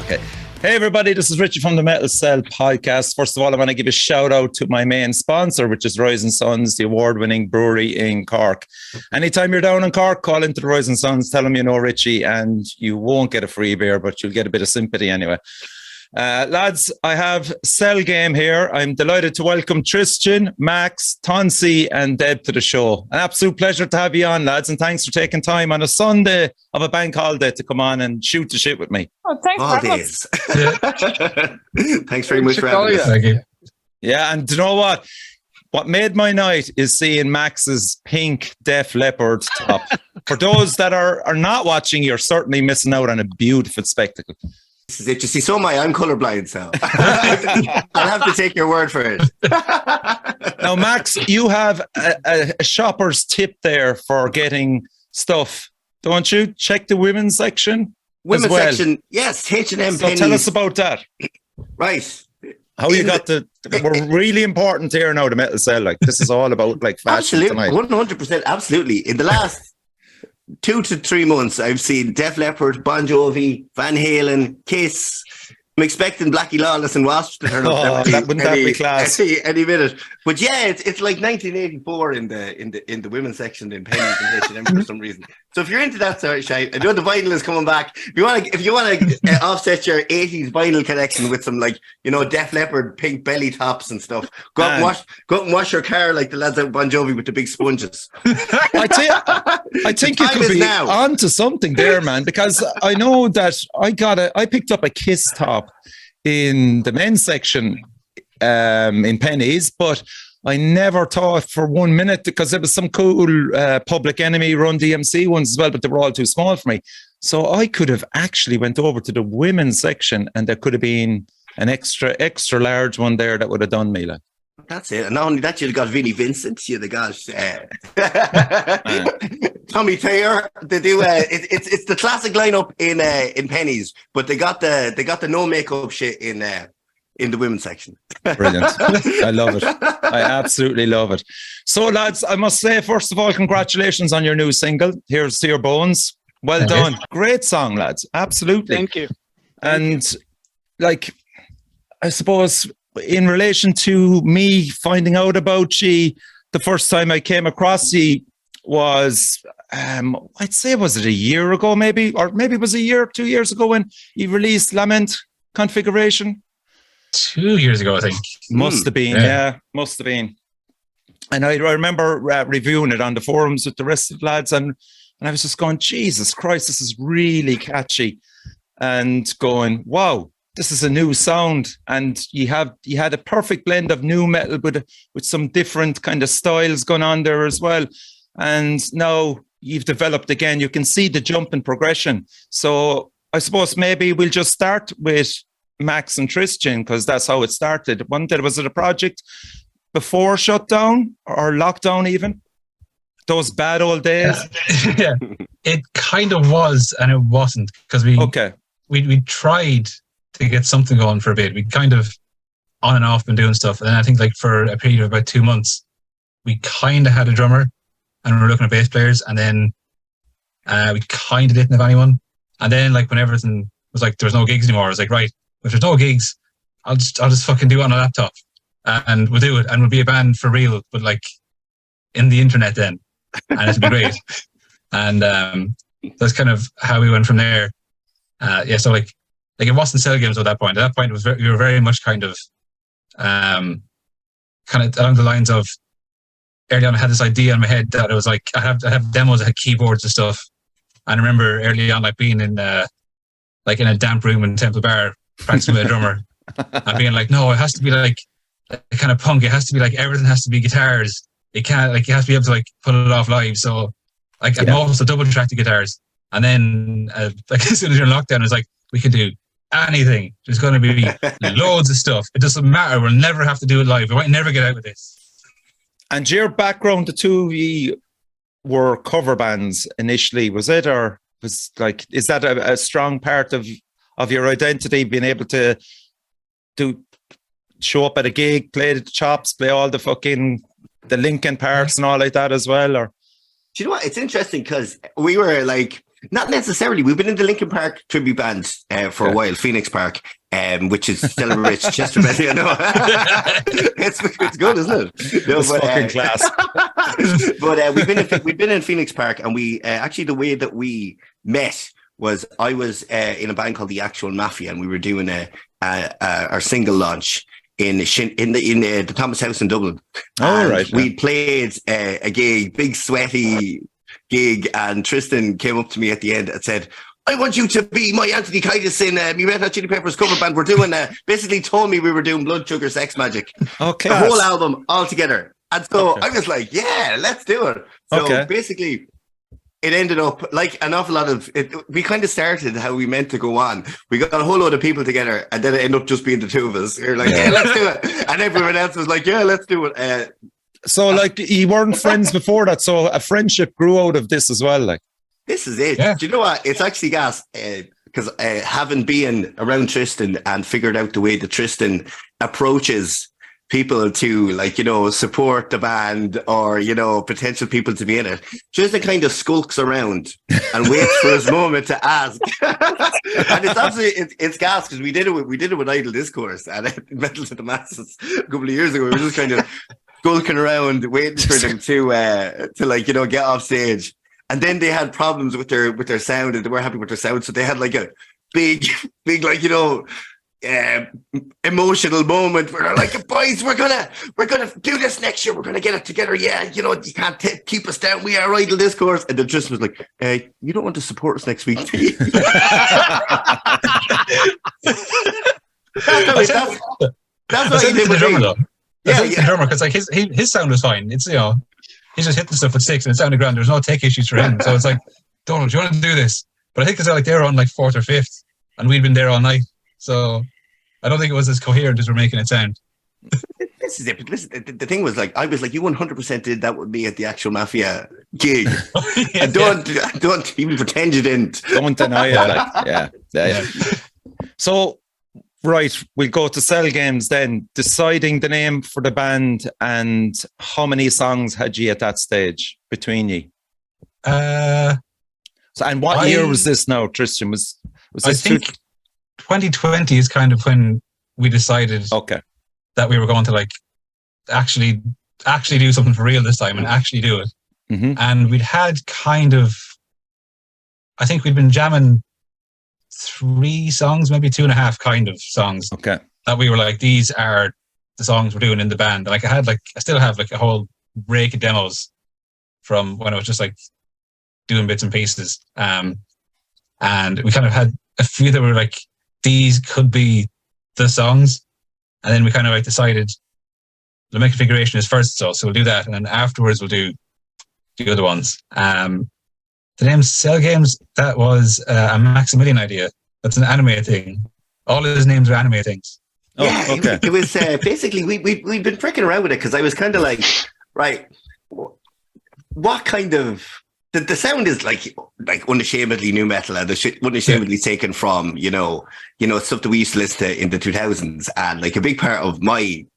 Okay. Hey, everybody, this is Richie from the Metal Cell podcast. First of all, I want to give a shout out to my main sponsor, which is Rising Suns, the award-winning brewery in Cork. Anytime you're down in Cork, call into the Rising Suns, tell them you know Richie, and you won't get a free beer, but you'll get a bit of sympathy anyway. Lads, I have Cell Game here. I'm delighted to welcome Tristan, Max, Tonci, and Deb to the show. An absolute pleasure to have you on, lads, and thanks for taking time on a Sunday of a bank holiday to come on and shoot the shit with me. Oh, thanks Thanks very much for having us. Thank you. Yeah, and do you know what? What made my night is seeing Max's pink Def Leppard top. For those that are not watching, you're certainly missing out on a beautiful spectacle. This is it. You see, so I'm colourblind, so I'll have to take your word for it. Now, Max, you have a shopper's tip there for getting stuff, don't you? Check the women's section. Women's section, yes. H&M. So tell us about that. Right. How you got we're really important here now, the Metal Cell. Like, this is all about like fashion tonight. 100%, absolutely. In the last 2 to 3 months, I've seen Def Leppard, Bon Jovi, Van Halen, Kiss. I'm expecting Blackie Lawless and Wasp to turn up. That wouldn't that be class? Any minute. But yeah, it's like 1984 in the women's section in Penny's and H&M for some reason. So if you're into that sort of shit, I know the vinyl is coming back. If you want to offset your 80s vinyl collection with some, like, you know, Def Leppard pink belly tops and stuff, go out and wash your car like the lads at Bon Jovi with the big sponges. I think you could be on to something there, man, because I know that I picked up a Kiss top in the men's section in Penny's, but I never thought for 1 minute, because there was some cool Public Enemy Run DMC ones as well, but they were all too small for me. So I could have actually went over to the women's section and there could have been an extra large one there that would have done me. Like. That's it. And not only that, you'd have got Vinnie Vincent, you'd have got Tommy Thayer. They do it's the classic lineup in Penny's, but they got the no makeup shit in the women's section. Brilliant. I love it. I absolutely love it. So, lads, I must say, first of all, congratulations on your new single. Here's to your bones. Well done. Great song, lads. Absolutely. Thank you. And like, I suppose in relation to me finding out about you, the first time I came across you was, I'd say, was it a year ago maybe? Or maybe it was 2 years ago when you released Lament Configuration? 2 years ago, I think. Must have been, yeah, must have been. And I remember reviewing it on the forums with the rest of the lads, and I was just going, Jesus Christ, this is really catchy. And going, wow, this is a new sound. And you had a perfect blend of new metal with some different kind of styles going on there as well. And now you've developed again, you can see the jump in progression. So I suppose maybe we'll just start with Max and Tristan, because that's how it started. Was it a project before shutdown or lockdown even? Those bad old days? Yeah, it kind of was and it wasn't, because we tried to get something going for a bit. We kind of on and off been doing stuff. And then I think like for a period of about 2 months, we kind of had a drummer and we were looking at bass players, and then we kind of didn't have anyone. And then like when everything was like, there was no gigs anymore, I was like, right, if there's no gigs, I'll just fucking do it on a laptop and we'll do it, and we'll be a band for real, but like in the internet then, and it'll be great. And that's kind of how we went from there. So like it wasn't Cell Games at that point. At that point, we were very much kind of along the lines of, early on I had this idea in my head that it was like I have demos that had keyboards and stuff. And I remember early on like being in a damp room in Temple Bar practicing with a drummer and being like, no, it has to be like kind of punk. It has to be like everything has to be guitars. It can't, like, you have to be able to like pull it off live. So like I'm also double tracked the guitars. And then like as soon as you're in lockdown, it's like we can do anything. There's going to be loads of stuff. It doesn't matter. We'll never have to do it live. We might never get out with this. And your background, the two of you were cover bands initially, was it? Or was like, is that a strong part of your identity, being able to show up at a gig, play the chops, play all the Linkin parts and all like that as well? Or do you know what? It's interesting because we were like, Not necessarily. We've been in the Linkin Park tribute band for a while, Phoenix Park, which is celebrates Chester Bennett. You know, it's good, isn't it? No, it's fucking class. But we've been in Phoenix Park, and we actually the way that we met was I was in a band called the Actual Mafia, and we were doing our single launch in the Thomas House in Dublin. Oh, right. We played a gig, big sweaty gig, and Tristan came up to me at the end and said, I want you to be my Anthony Kiedis in me Red Hot Chili Peppers cover band. We're doing basically told me we were doing Blood Sugar Sex Magic. Okay. The whole album all together. And so I was like, yeah, let's do it. So basically it ended up like an awful lot of it. We kind of started how we meant to go on. We got a whole load of people together, and then it ended up just being the two of us. We were like, yeah, let's do it. And everyone else was like, yeah, let's do it. So like you weren't friends before that. So a friendship grew out of this as well. Like this is it. Yeah. Do you know what? It's actually gas because having been around Tristan and figured out the way that Tristan approaches people to, like, you know, support the band or, you know, potential people to be in it. Tristan kind of skulks around and waits for his moment to ask. And it's absolutely, it's gas because we did it with Idle Discourse and Metal to the Masses a couple of years ago. We were just kind of skulking around waiting for them to like, you know, get off stage. And then they had problems with their sound, and they weren't happy with their sound. So they had like a big, like, you know, emotional moment where they're like, boys, we're gonna do this next year. We're gonna get it together. Yeah, you know, you can't keep us down. We are Idle Discourse. And then Tristan was like, you don't want to support us next week, do you? That's what he did with the drummer, though. Yeah, the drummer, because like his sound was fine. It's, you know, he's just hitting stuff with sticks and it sounded grand. There's no tech issues for him. So it's like, Donald, do you want to do this? But I think it's like they were on like 4th or 5th, and we'd been there all night. So I don't think it was as coherent as we're making it sound. This is it. Listen, the thing was like, I was like, you 100% did that with me at the Actual Mafia gig. And don't even pretend you didn't. Don't deny it. Like, yeah. So, right, we'll go to Cell Games then. Deciding the name for the band, and how many songs had you at that stage between you? And what year was this now, Tristan? Was this? I think 2020 is kind of when we decided that we were going to like actually do something for real this time and actually do it. Mm-hmm. And we'd had kind of, I think we'd been jamming 3 songs, maybe 2.5 kind of songs. Okay. That we were like, these are the songs we're doing in the band. Like I still have like a whole rake of demos from when I was just like doing bits and pieces. And we kind of had a few that were like, these could be the songs. And then we kind of like decided the main configuration is first. So we'll do that. And then afterwards we'll do the other ones. The name Cell Games, that was a Maximilian idea. That's an anime thing. All of his names are anime things. Yeah, okay. It was basically, we've been freaking around with it because I was kind of like, right, what kind of... The sound is like unashamedly new metal and unashamedly taken from, you know, stuff that we used to listen to in the 2000s. And like a big part of my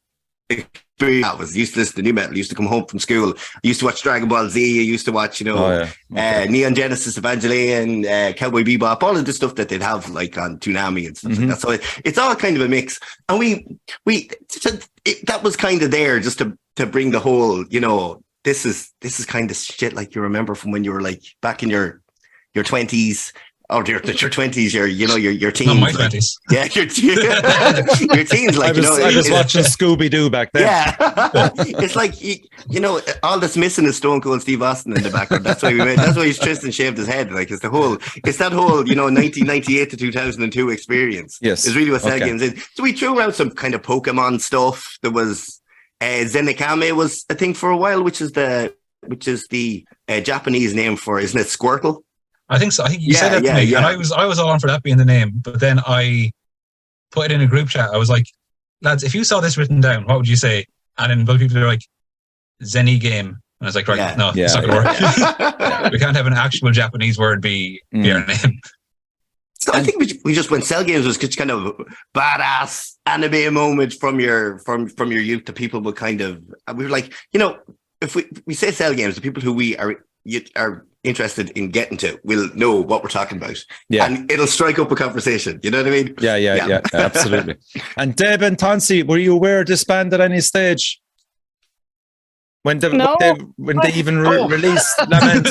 experience was used to listen to new metal. I used to come home from school. I used to watch Dragon Ball Z. I used to watch, you know, Neon Genesis Evangelion, Cowboy Bebop, all of the stuff that they'd have like on Toonami and stuff like that. So it's all kind of a mix. And that was kind of there just to bring the whole, you know, this is kind of shit like you remember from when you were like back in your 20s or your 20s, your teens. Not my like, 20s. Yeah, your teens. Like, I was watching Scooby-Doo back then. Yeah, it's like you know, all that's missing is Stone Cold Steve Austin in the background. That's why that's why Tristan shaved his head. Like it's that whole 1998 to 2002 experience. Yes, is really what Cell Games is. So we threw around some kind of Pokemon stuff. There was. Zenekame was a thing for a while, which is the Japanese name for, isn't it, Squirtle? I think so. I think you said that to me, and I was all on for that being the name. But then I put it in a group chat. I was like, lads, if you saw this written down, what would you say? And then other people are like, Zeni game. And I was like, right, no, it's not going to work. We can't have an actual Japanese word be our name. So I think we just went Cell Games was just kind of badass anime moment from your youth that people would kind of, we were like, you know, if we say Cell Games, the people who we are you are interested in getting to will know what we're talking about. Yeah. And it'll strike up a conversation. You know what I mean? Yeah, absolutely. And Deb and Tonci, were you aware of this band at any stage? When they even released Lament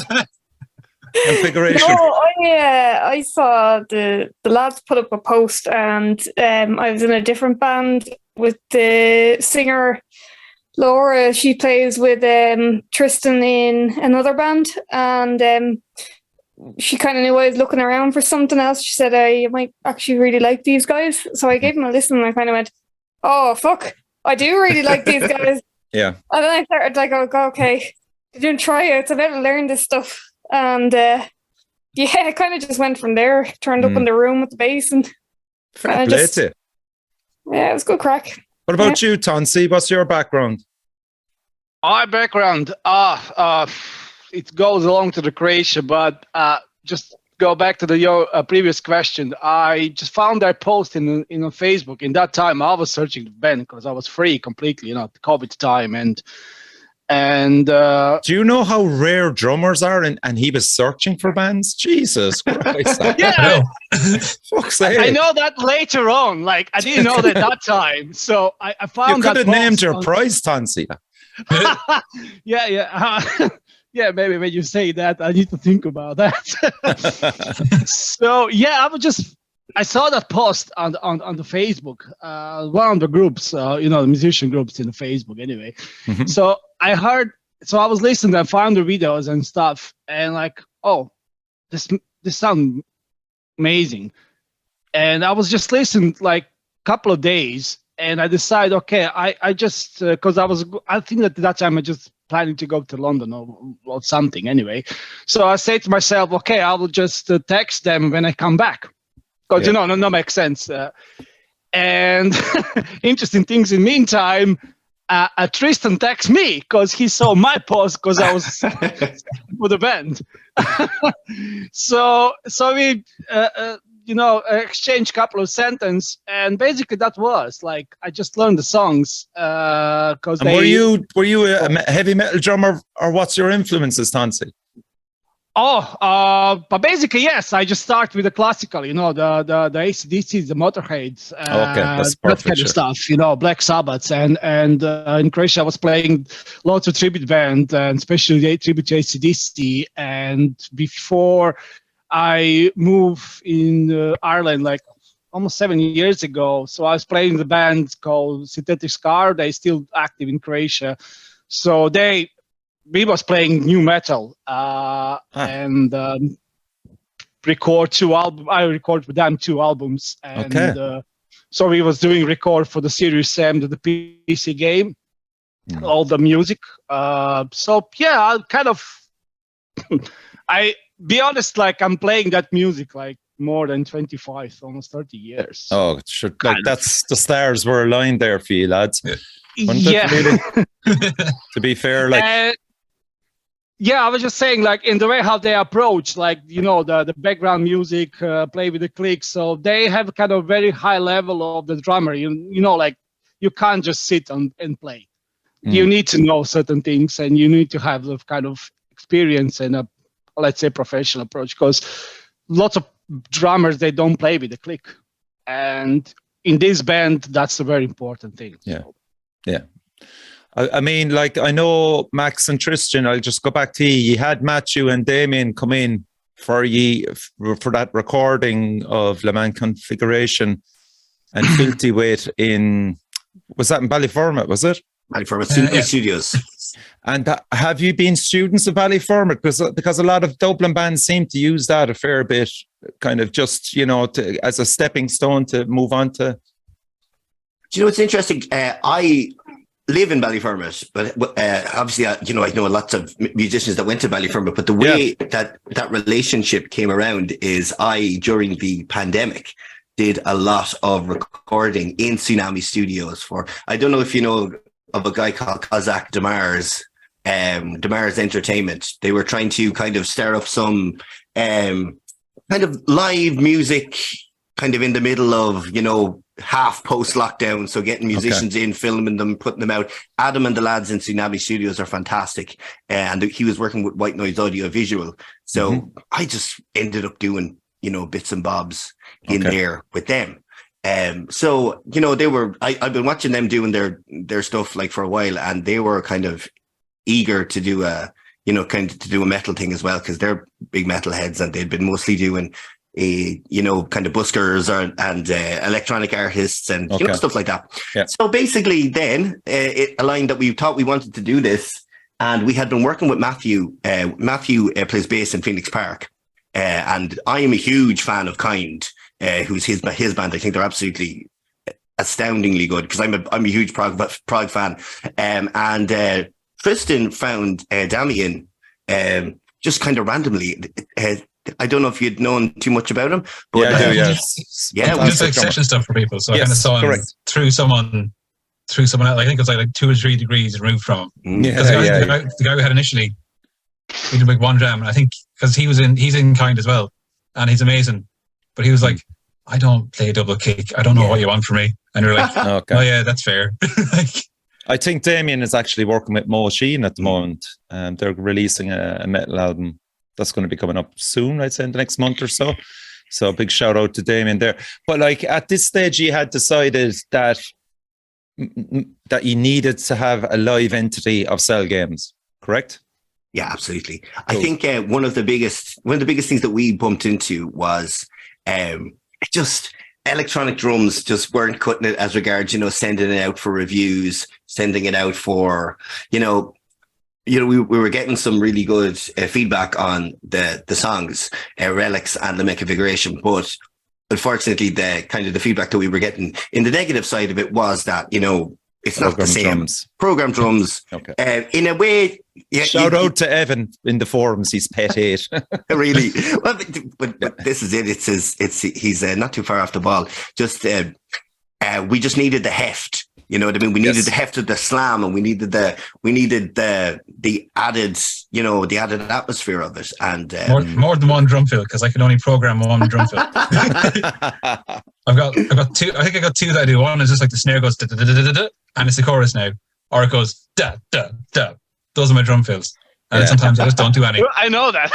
Configuration? No, I saw the lads put up a post, and I was in a different band with the singer Laura. She plays with Tristan in another band, and she kind of knew I was looking around for something else. She said, I might actually really like these guys. So I gave them a listen, and I kind of went, oh, fuck, I do really like these guys. Yeah. And then I started like, oh, okay, doing tryouts. I better learn this stuff. And I kind of just went from there, turned up in the room with the bass, and fair play to you. Yeah, it was good crack. What about you, Tonci? What's your background? My background, it goes along to the Croatia, but just go back to your previous question. I just found that post in Facebook. In that time, I was searching the band because I was free completely, the COVID time, and do you know how rare drummers are? And he was searching for bands. Jesus Christ! Yeah, fuck's sake. I know that later on. Like I didn't know that time, so I found. You could have named your prize, Tonci. Yeah, maybe when you say that, I need to think about that. So yeah, I saw that post on the Facebook, one of the groups, the musician groups in the Facebook anyway. Mm-hmm. So I was listening and found the videos and stuff, and like, oh, this sounds amazing. And I was just listening like a couple of days, and I decided, okay, I just because I think that at that time I just planning to go to London or something anyway. So I said to myself, okay, I will just text them when I come back. Because, no makes sense. And interesting things in meantime, Tristan texted me because he saw my post because I was for the band. so we, exchanged a couple of sentences, and basically that was like I just learned the songs. Because were you a heavy metal drummer, or what's your influences, Tonci? But basically, yes. I just start with the classical, the AC/DC, the Motorheads, okay, that's perfect, that kind of stuff, Black Sabbath, and in Croatia I was playing lots of tribute band, and especially the tribute to AC/DC. And before I moved in Ireland, like almost 7 years ago, so I was playing the band called Synthetic Scar. They're still active in Croatia, so we was playing new metal and record 2 albums. I record with them 2 albums, and so we was doing record for the Serious M, the PC game, all the music. So yeah, I kind of I be honest, like I'm playing that music like more than 25, almost 30 years. Oh, sure. Like that's the stars were aligned there for you, lads. Yeah. Really? To be fair, like. Yeah, I was just saying, like, in the way how they approach, like, the background music, play with the clicks. So they have kind of very high level of the drummer. Like, you can't just sit and play. You need to know certain things, and you need to have the kind of experience and a, let's say, professional approach. Because lots of drummers, they don't play with the click. And in this band, that's a very important thing. Yeah. Yeah. I mean, like, I know Max and Tristan, I'll just go back to you had Matthew and Damien come in for that recording of Le Mans Configuration and Filthy Weight was that in Ballyfermot, was it? Ballyfermot Studios. And have you been students of Ballyfermot? Because a lot of Dublin bands seem to use that a fair bit, kind of just, as a stepping stone to move on to. Do you know what's interesting? I live in Ballyfermot, but obviously, I know lots of musicians that went to Ballyfermot, but the way that relationship came around is during the pandemic, did a lot of recording in Tsunami Studios I don't know if you know of a guy called Kozak Demar's Entertainment. They were trying to kind of stir up some kind of live music kind of in the middle of, half post-lockdown, so getting musicians in, filming them, putting them out. Adam and the lads in Tsunami Studios are fantastic, and he was working with White Noise Audio Visual. So I just ended up doing, bits and bobs in there with them. So, they were, I've been watching them doing their stuff like for a while, and they were kind of eager to do a metal thing as well, because they're big metal heads, and they'd been mostly doing kind of buskers and electronic artists and stuff like that. Yeah. So basically then it aligned that we thought we wanted to do this, and we had been working with Matthew. Matthew plays bass in Phoenix Park, and I am a huge fan of Kind, who's his band. I think they're absolutely astoundingly good, because I'm a huge prog fan. And Tristan found Damien just kind of randomly. I don't know if you'd known too much about him, but yeah, I do. Yeah, we just like session stuff for people. So I kind of saw him through someone else. I think it was like 2 or 3 degrees removed from him. The guy we had initially, we did like one jam, and I think because he's in Kind as well, and he's amazing. But he was like, I don't play double kick. I don't know what you want from me. And you're like, oh yeah, that's fair. I think Damien is actually working with Mo Sheen at the moment. They're releasing a metal album that's going to be coming up soon, I'd say in the next month or so. So big shout out to Damien there. But like at this stage, you had decided that you needed to have a live entity of Cell Games, correct? Yeah, absolutely. Cool. I think one of the biggest things that we bumped into was just electronic drums just weren't cutting it as regards, sending it out for reviews, sending it out for, we were getting some really good feedback on the songs, Relics and the Configuration, but unfortunately, the feedback that we were getting in the negative side of it was that it's not the same. Program drums. In a way, shout out to Evan in the forums. He's pet 8. Really, well, but this is it. He's not too far off the ball. Just we just needed the heft. You know what I mean? We needed the heft of the slam, and we needed the added, the added atmosphere of it. And more than one drum fill, because I can only program one drum fill. I've got 2. I think I got 2 that I do. One is just like the snare goes da da da da da, and it's the chorus now, or it goes da da da. Those are my drum fills. And sometimes I just don't do any. I know that.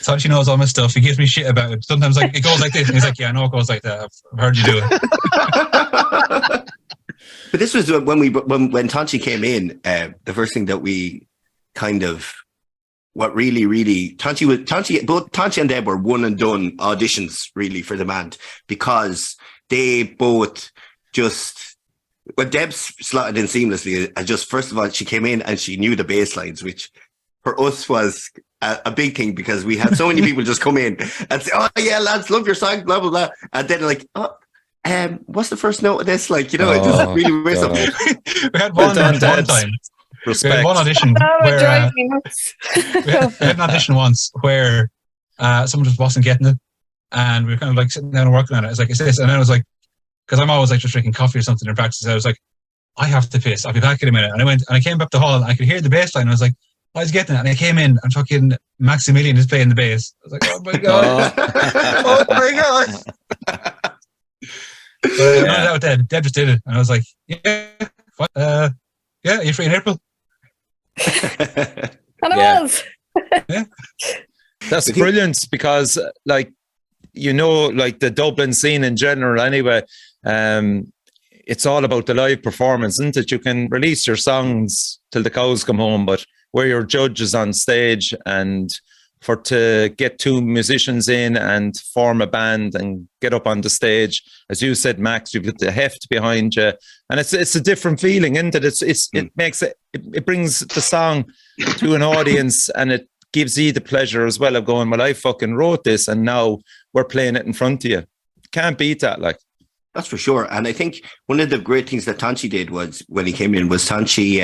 So she knows all my stuff. He gives me shit about it. Sometimes it goes like this, and he's like, "Yeah, I know it goes like that. I've heard you do it." But this was when Tonci came in. The first thing that we kind of, what really both Tonci and Deb were one and done auditions really for the band, because they both just. Well, Deb slotted in seamlessly. And just first of all, she came in and she knew the bass lines, which for us was a big thing, because we had so many people just come in and say, "Oh yeah, lads, love your song," blah blah blah, and then like, what's the first note of this? Like, it just really weird stuff. We had one time. Respect. We had one audition where we had an audition once where someone just wasn't getting it, and we were kind of like sitting down and working on it. It's like, "Is this?" And then I was like, because I'm always like just drinking coffee or something in practice. I was like, I have to piss. I'll be back in a minute. And I went and I came up the hall and I could hear the bass line. I was like, I was getting it. And I came in and fucking Maximilian is playing the bass. I was like, oh my God. Oh my God. But I went out with Deb just did it. And I was like, yeah, what? Yeah, you're free in April. And I was. Yeah. That's brilliant, because like the Dublin scene in general anyway, it's all about the live performance, isn't it? You can release your songs till the cows come home, but where your judge is on stage, and to get 2 musicians in and form a band and get up on the stage, as you said, Max, you've got the heft behind you, and it's a different feeling, isn't it? It makes it brings the song to an audience, and it gives you the pleasure as well of going, well, I fucking wrote this, and now we're playing it in front of you. Can't beat that, like. That's for sure. And I think one of the great things that Tonci did was, when he came in, was Tonci,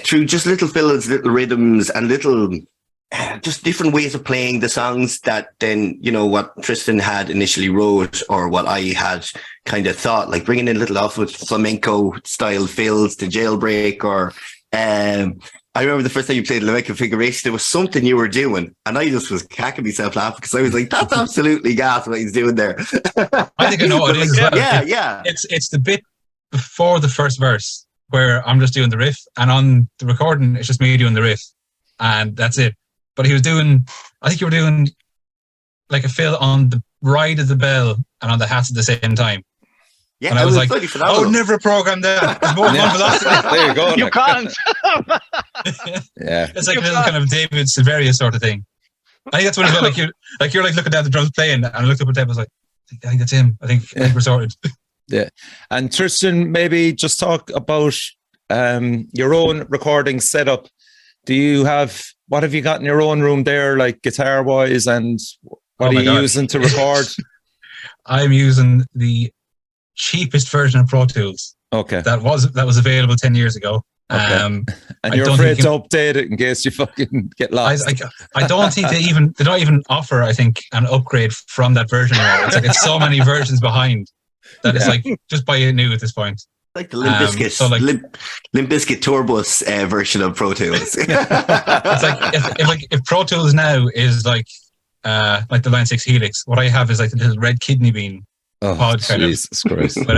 through just little fills, little rhythms, and little just different ways of playing the songs that then, what Tristan had initially wrote, or what I had kind of thought, like bringing in little off with flamenco style fills to Jailbreak, or I remember the first time you played Limerick Configuration, there was something you were doing, and I just was cacking myself laughing because I was like, "That's absolutely gas what he's doing there." I think I know what it is as well. Yeah. It's the bit before the first verse where I'm just doing the riff, and on the recording, it's just me doing the riff, and that's it. But he was doing, I think you were doing like a fill on the Ride of the Bell and on the Hats at the same time. Yeah, and I was like, I would never program that. There's more velocity. There you go. You can't. Yeah. It's like a little kind of David Severia sort of thing. I think that's what it's like. You're like looking down the drums playing, and I looked up at Deb. I was like, I think that's him. I think we're sorted. Yeah. And Tristan, maybe just talk about your own recording setup. What have you got in your own room there, like guitar wise, and what are you using to record? I'm using the cheapest version of Pro Tools. Okay. That was available 10 years ago. Okay. And you're afraid to update it in case you fucking get lost. I don't think they don't even offer, I think, an upgrade from that version anymore. It's like it's so many versions behind that it's like just buy it new at this point. Like the Limp Bizkit, Limp Bizkit Turbos version of Pro Tools. It's like if Pro Tools now is like the Line 6 Helix, what I have is like the little red kidney bean pod kind Jesus Christ. But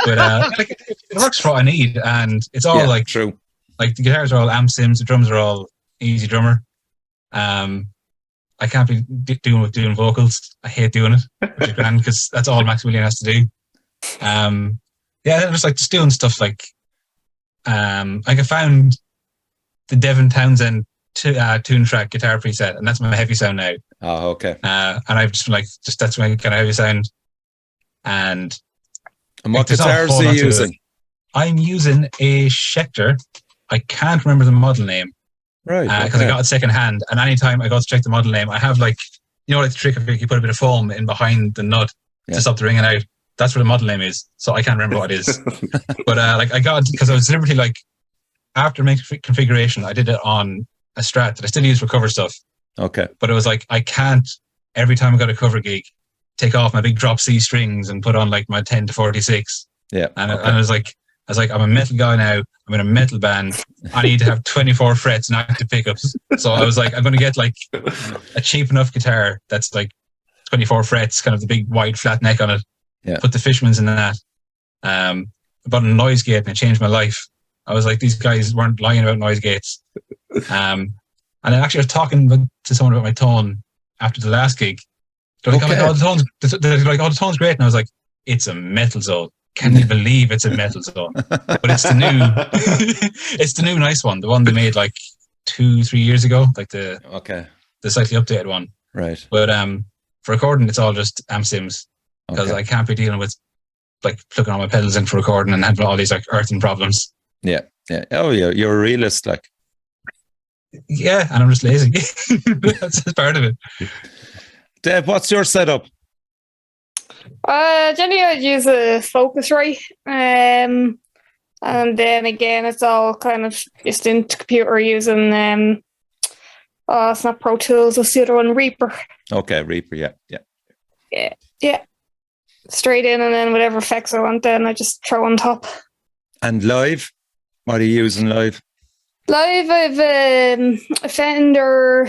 it works for what I need, and it's all like true. Like the guitars are all amp sims, the drums are all Easy Drummer. I can't be doing vocals. I hate doing it, which is grand because that's all Maximilian has to do. Just doing stuff like I found the Devin Townsend tune track guitar preset, and that's my heavy sound now. Oh, okay. And I've just been that's my kind of heavy sound. And what guitars are you using? I'm using a Schecter. I can't remember the model name. Right. Because I got it second hand. And anytime I go to check the model name, I have like the trick of you put a bit of foam in behind the nut to stop the ringing out. That's what the model name is. So I can't remember what it is. But I got it because I was deliberately like, after making configuration, I did it on a Strat that I still use for cover stuff. Okay. But it was like, I can't, every time I got a cover gig, take off my big drop C strings and put on like my 10 to 46. Yeah. And I was like, I'm a metal guy now. I'm in a metal band. I need to have 24 frets and active pickups. So I was like, I'm going to get like a cheap enough guitar that's like 24 frets, kind of the big wide flat neck on it. Yeah. Put the Fishmans in that. I bought a noise gate and it changed my life. I was like, these guys weren't lying about noise gates. And I actually was talking to someone about my tone after the last gig. They're like, the tone's great. And I was like, it's a metal zone. Can you believe it's a metal zone? But it's the new nice one. The one they made like 2-3 years ago, like the slightly updated one. Right. But for recording, it's all just amp sims because I can't be dealing with like plugging all my pedals in for recording and having all these like earthing problems. Yeah. Yeah. Oh, yeah. You're a realist, like. Yeah, and I'm just lazy. That's part of it. Deb, what's your setup? Generally, I'd use a Focusrite, and then again, it's all kind of just into computer using. It's not Pro Tools. It's the other one, Reaper. Okay, Reaper. Yeah. Straight in, and then whatever effects I want, then I just throw on top. And live, what are you using live? Live, I've a Fender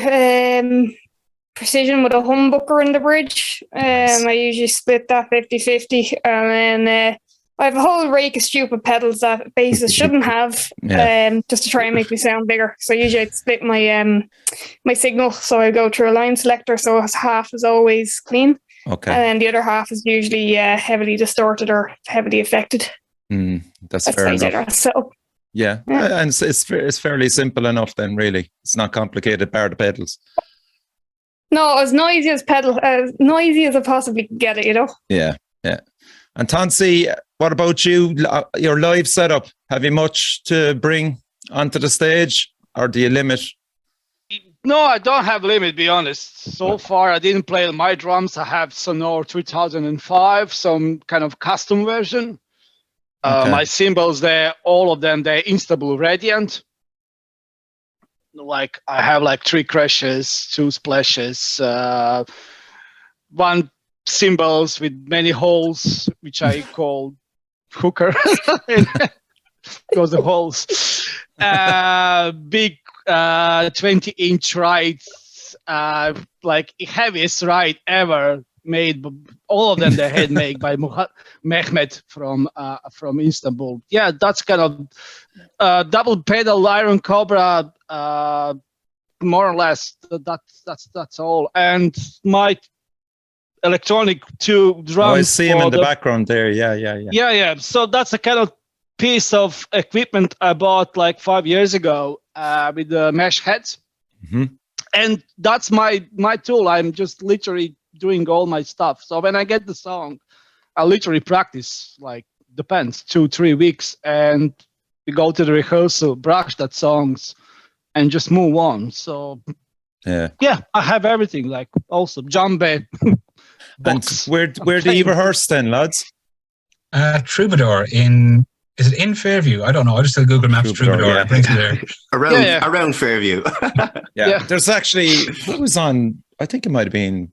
Precision with a humbucker in the bridge. I usually split that 50-50, and then I have a whole rake of stupid pedals that basses shouldn't have, just to try and make me sound bigger. So usually I'd split my my signal, so I go through a line selector, so half is always clean, and then the other half is usually heavily distorted or heavily affected. That's fair enough. So. Yeah, and it's fairly simple enough then, really. It's not complicated, bar the pedals. No, as noisy as I possibly can get it, Yeah. And Tonci, what about you? Your live setup, have you much to bring onto the stage, or do you limit? No, I don't have limit, be honest. So far, I didn't play my drums. I have Sonor 3005, some kind of custom version. My cymbals there, all of them, they're Instable Radiant. Like I have like 3 crashes, 2 splashes, 1 cymbals with many holes, which I call hooker. Because the holes. big 20-inch rides, like heaviest ride ever made. All of them they had made by Mehmet from Istanbul. Yeah, that's kind of double pedal Iron Cobra, more or less. That's all. And my electronic two drums. I see him in the background there. Yeah. So that's a kind of piece of equipment I bought like 5 years ago with the mesh heads. And that's my tool. I'm just literally doing all my stuff. So when I get the song, I literally practice, like, depends, 2-3 weeks, and we go to the rehearsal, brush that songs, and just move on. So yeah, I have everything, like also djembe. And where do you rehearse then, lads? Troubadour is it in Fairview? I don't know. I just said Google Maps Troubadour. Yeah. It brings me there. around Fairview. Yeah. There's actually, who was on, I think it might have been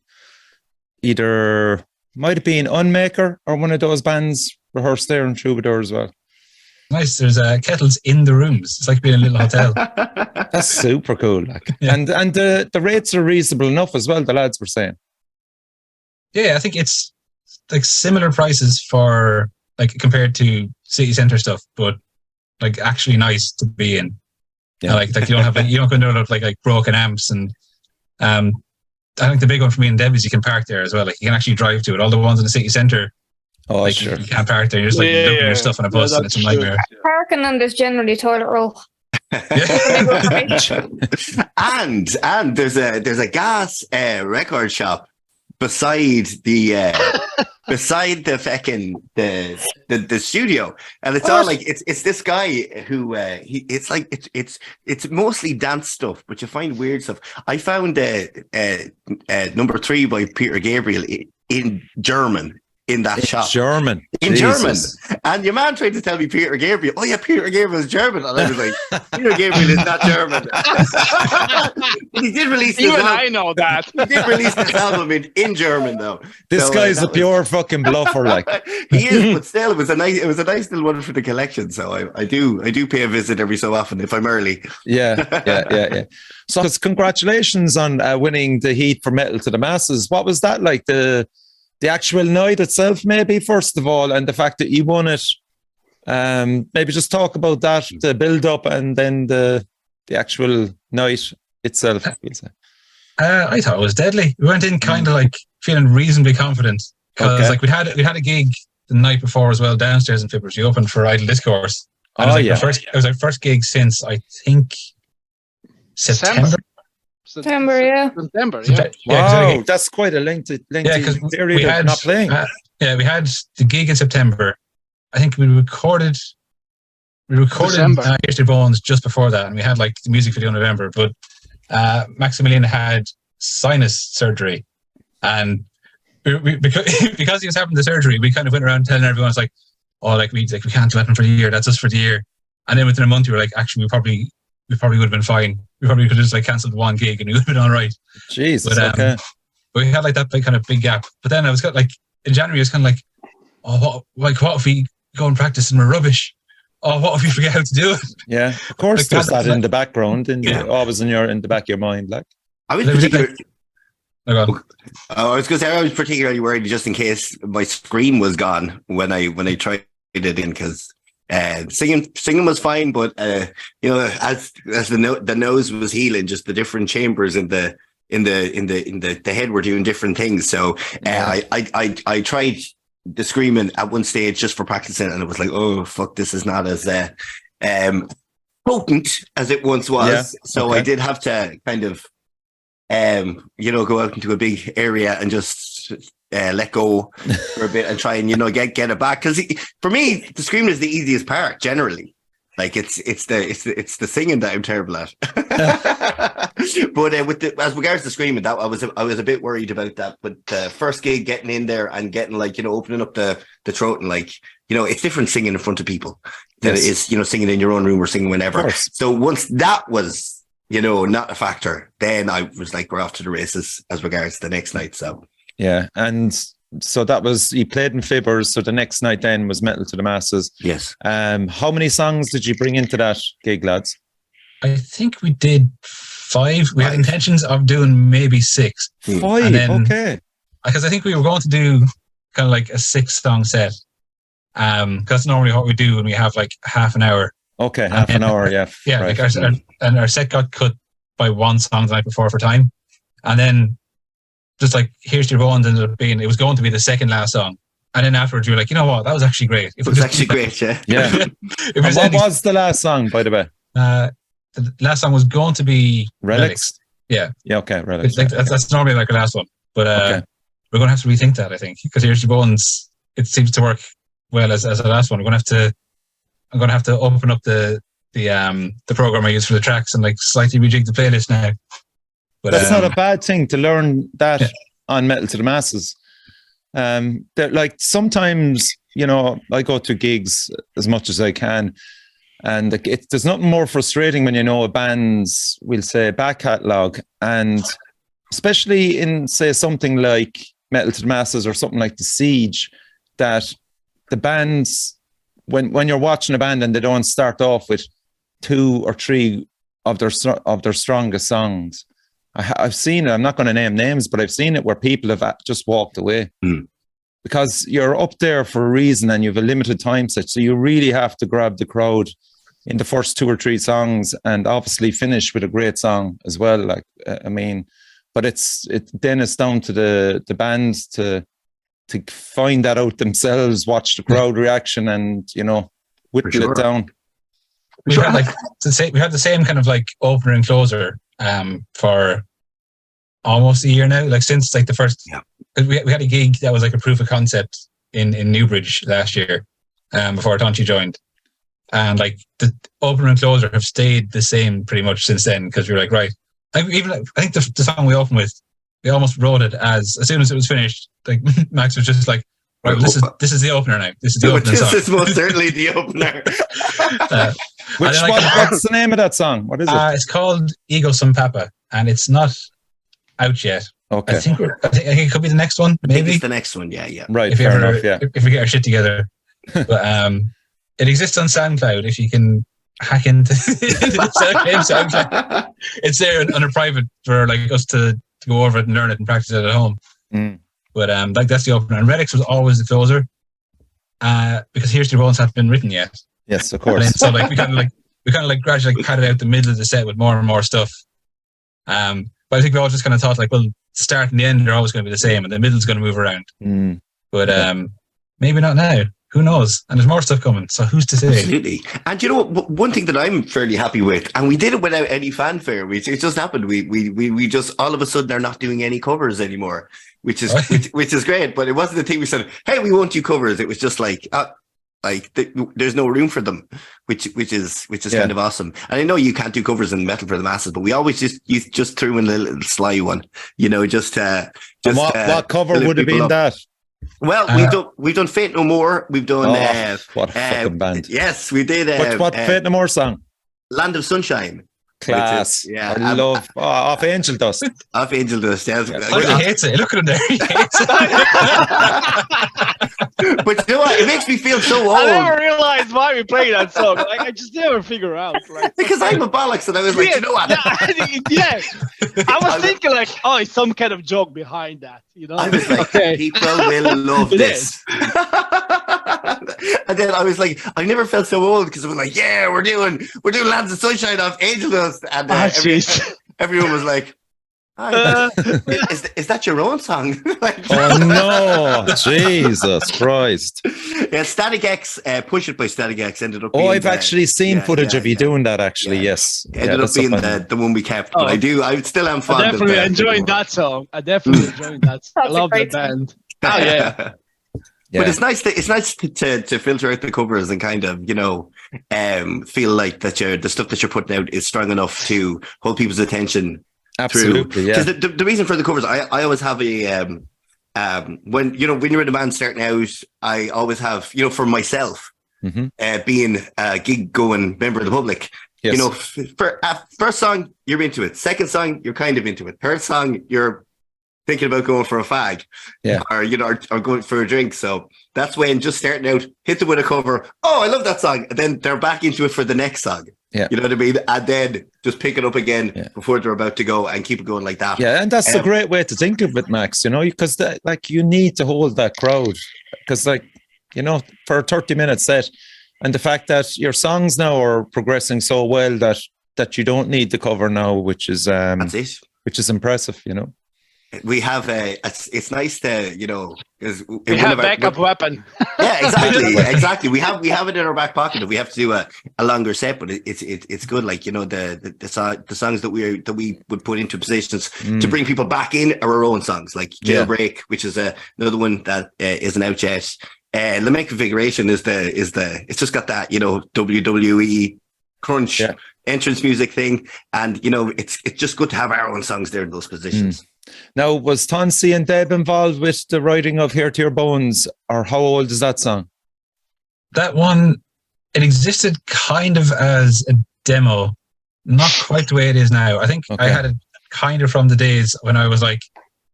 Unmaker or one of those bands rehearsed there in Troubadour as well. Nice. There's kettles in the rooms. It's like being in a little hotel. That's super cool. Like. Yeah. And the rates are reasonable enough as well, the lads were saying. Yeah, I think it's like similar prices for, like, compared to city centre stuff, but like actually nice to be in. Yeah, like you don't have you don't go into it like broken amps, and I think the big one for me and Deb is you can park there as well. Like you can actually drive to it. All the ones in the city centre, sure, you can't park there. You're just like dumping your stuff on a bus, and it's a nightmare. Parking and there's generally toilet roll. and there's a gas record shop beside the fucking the studio, and it's all like it's this guy who it's mostly dance stuff, but you find weird stuff. I found number 3 by Peter Gabriel in German. In that shop. German. In German. And your man tried to tell me Peter Gabriel. Oh, yeah, Peter Gabriel is German. And I was like, Peter Gabriel is not German. He did release this album. I know that. He did release this album in German, though. This guy's a pure fucking bluffer, like. He is, but still, it was a nice little one for the collection. So I do pay a visit every so often if I'm early. Yeah. So congratulations on winning the Heat for Metal to the Masses. What was that like? The actual night itself, maybe, first of all, and the fact that you won it. Maybe just talk about that, the build-up, and then the actual night itself. I thought it was deadly. We went in kind of like feeling reasonably confident because like we had a gig the night before as well downstairs in Fippers. We opened for Idle Discourse. And it was our first gig since I think September. September, yeah. Wow, that's quite a lengthy period of not playing. We had the gig in September. I think we recorded Here's the Bones just before that, and we had like the music video in November. But Maximilian had sinus surgery, and because he was having the surgery, we kind of went around telling everyone, it's like, oh, like we can't do anything for the year. That's us for the year. And then within a month, we were like, actually, we probably would have been fine. We probably could have just like cancelled one gig and we would have been all right. Jesus, but we had like that kind of big gap. But then I was kind of like, in January, I was kind of like, oh, what if we go and practice and we're rubbish? Oh, what if we forget how to do it? Yeah, of course, like, there's that in the background, always in the back of your mind, like. I was particularly. I was going to say I was particularly worried just in case my scream was gone when I tried it in, because singing was fine, but as the nose was healing, just the different chambers in the head were doing different things. So I tried the screaming at one stage just for practicing, and it was like, oh fuck, this is not as potent as it once was. I did have to kind of go out into a big area and just let go for a bit and try and get it back, because for me the screaming is the easiest part generally. Like it's the singing that I'm terrible at. But as regards to screaming, that I was a bit worried about that. But the first gig, getting in there and getting opening up the throat, and it's different singing in front of people than it is singing in your own room or singing whenever. So once that was not a factor, then I was like, we're off to the races as regards to the next night. So yeah, and so that was, he played in Fibbers. So the next night then was Metal to the Masses. Yes. How many songs did you bring into that gig, lads? I think we did 5. We had intentions of doing maybe 6. 5, then, okay. Because I think we were going to do kind of like a 6-song set. Because that's normally what we do when we have like half an hour. Okay, half an hour, yeah. Yeah, right. Like our set got cut by 1 song the night before for time. And then just like, Here's Your Bones ended up being, it was going to be the second last song. And then afterwards, you were like, you know what, that was actually great. It was actually great, yeah. Yeah. What was the last song, by the way? The last song was going to be Relics. Yeah. Yeah, okay, Relics. That's normally like our last one. But we're going to have to rethink that, I think. Because Here's Your Bones, it seems to work well as the last one. I'm going to have to open up the program I use for the tracks and like slightly rejig the playlist now. But that's not a bad thing to learn that on Metal to the Masses. Like sometimes, you know, I go to gigs as much as I can, and there's nothing more frustrating when you know a band's, we'll say, back catalogue, and especially in, say, something like Metal to the Masses or something like The Siege, that the bands, when you're watching a band and they don't start off with 2 or 3 of their strongest songs. I've seen it. I'm not going to name names, but I've seen it where people have just walked away because you're up there for a reason and you have a limited time set. So you really have to grab the crowd in the first 2 or 3 songs and obviously finish with a great song as well. Like, I mean, but then it's down to the bands to find that out themselves, watch the crowd reaction and, you know, whittle it down. We had the same kind of like opener and closer for almost a year now. Like since like the first, we had a gig that was like a proof of concept in Newbridge last year, before Tonci joined, and like the opener and closer have stayed the same pretty much since then. Because we were like, right, I think the song we opened with, we almost wrote it as soon as it was finished. Like Max was just like, right, well, this is the opener now. This is the opener song. This is most certainly the opener. What's the name of that song? What is it? It's called Ego Some Papa, and it's not out yet. Okay. I think it could be the next one. Maybe it's the next one. Yeah. Right. Fair enough. Yeah. If we get our shit together, but it exists on SoundCloud. If you can hack into SoundCloud, it's there on a private for like us to go over it and learn it and practice it at home. But like that's the opener. And Relics was always the closer, because Here's Your Bones hadn't been written yet. Yes, of course. So like we kind of like gradually padded out the middle of the set with more and more stuff. But I think we all just kind of thought like, well, the start and the end are always going to be the same, and the middle's going to move around. But maybe not now. Who knows? And there's more stuff coming. So who's to say? Absolutely. And you know what? One thing that I'm fairly happy with, and we did it without any fanfare. It just happened. We just all of a sudden are not doing any covers anymore, which is which is great. But it wasn't the thing we said, hey, we won't do covers. It was just like. There's no room for them, which is kind of awesome. And I know you can't do covers in Metal for the Masses, but we always just threw in a little sly one, you know, just what cover would have been that? Well, we've done Fate No More. We've done what a fucking band. Yes, we did. What Fate No More song? Land of Sunshine. Class. I love Off Angel Dust. Off Angel Dust. Yeah. He hates it. Look at him there. He hates it. But you know what? It makes me feel so old. I never realized why we play that song. Like, I just never figure out. Like, because I'm a bollocks, and I was like, you know what? Yeah. I was thinking like, oh, it's some kind of joke behind that. You know? I was like, people will love this. And then I was like, I never felt so old because I was like, yeah, we're doing Lands of Sunshine Off Angel Dust, and everyone was like, is that your own song? Oh no, Jesus Christ. Yeah, Static X, Push It by Static X ended up being I've actually seen footage of you doing that actually, yes. Ended up being the one we kept, but I still am fond of that. I definitely enjoyed that song. I love the band. Oh yeah. But it's nice to filter out the covers and kind of, you know, feel like that the stuff that you're putting out is strong enough to hold people's attention. Absolutely, yeah. Because the reason for the covers, I always have a when you're in a band starting out, I always have, you know, for myself, being a gig going member of the public. Yes. You know, for first song you're into it, second song you're kind of into it, third song you're thinking about going for a fag, or or going for a drink. So that's when just starting out, hit them with a cover. Oh, I love that song, and then they're back into it for the next song. Yeah, you know what I mean, and then just pick it up again before they're about to go, and keep it going like that. Yeah, and that's a great way to think of it, Max. You know, because like you need to hold that crowd, because like for a 30-minute set, and the fact that your songs now are progressing so well that you don't need the cover now, which is that's it. Which is impressive, We have it's nice to, because we have backup weapon. Yeah, exactly. We have it in our back pocket if we have to do a longer set, but it's good. Like, the songs that we would put into positions to bring people back in are our own songs, like Jailbreak, which is another one that isn't out yet. Lament Configuration is it's just got that, WWE crunch entrance music thing, and it's just good to have our own songs there in those positions. Now, was Tonci and Deb involved with the writing of Here to Your Bones, or how old is that song? That one, it existed kind of as a demo, not quite the way it is now. I think I had it kind of from the days when I was like,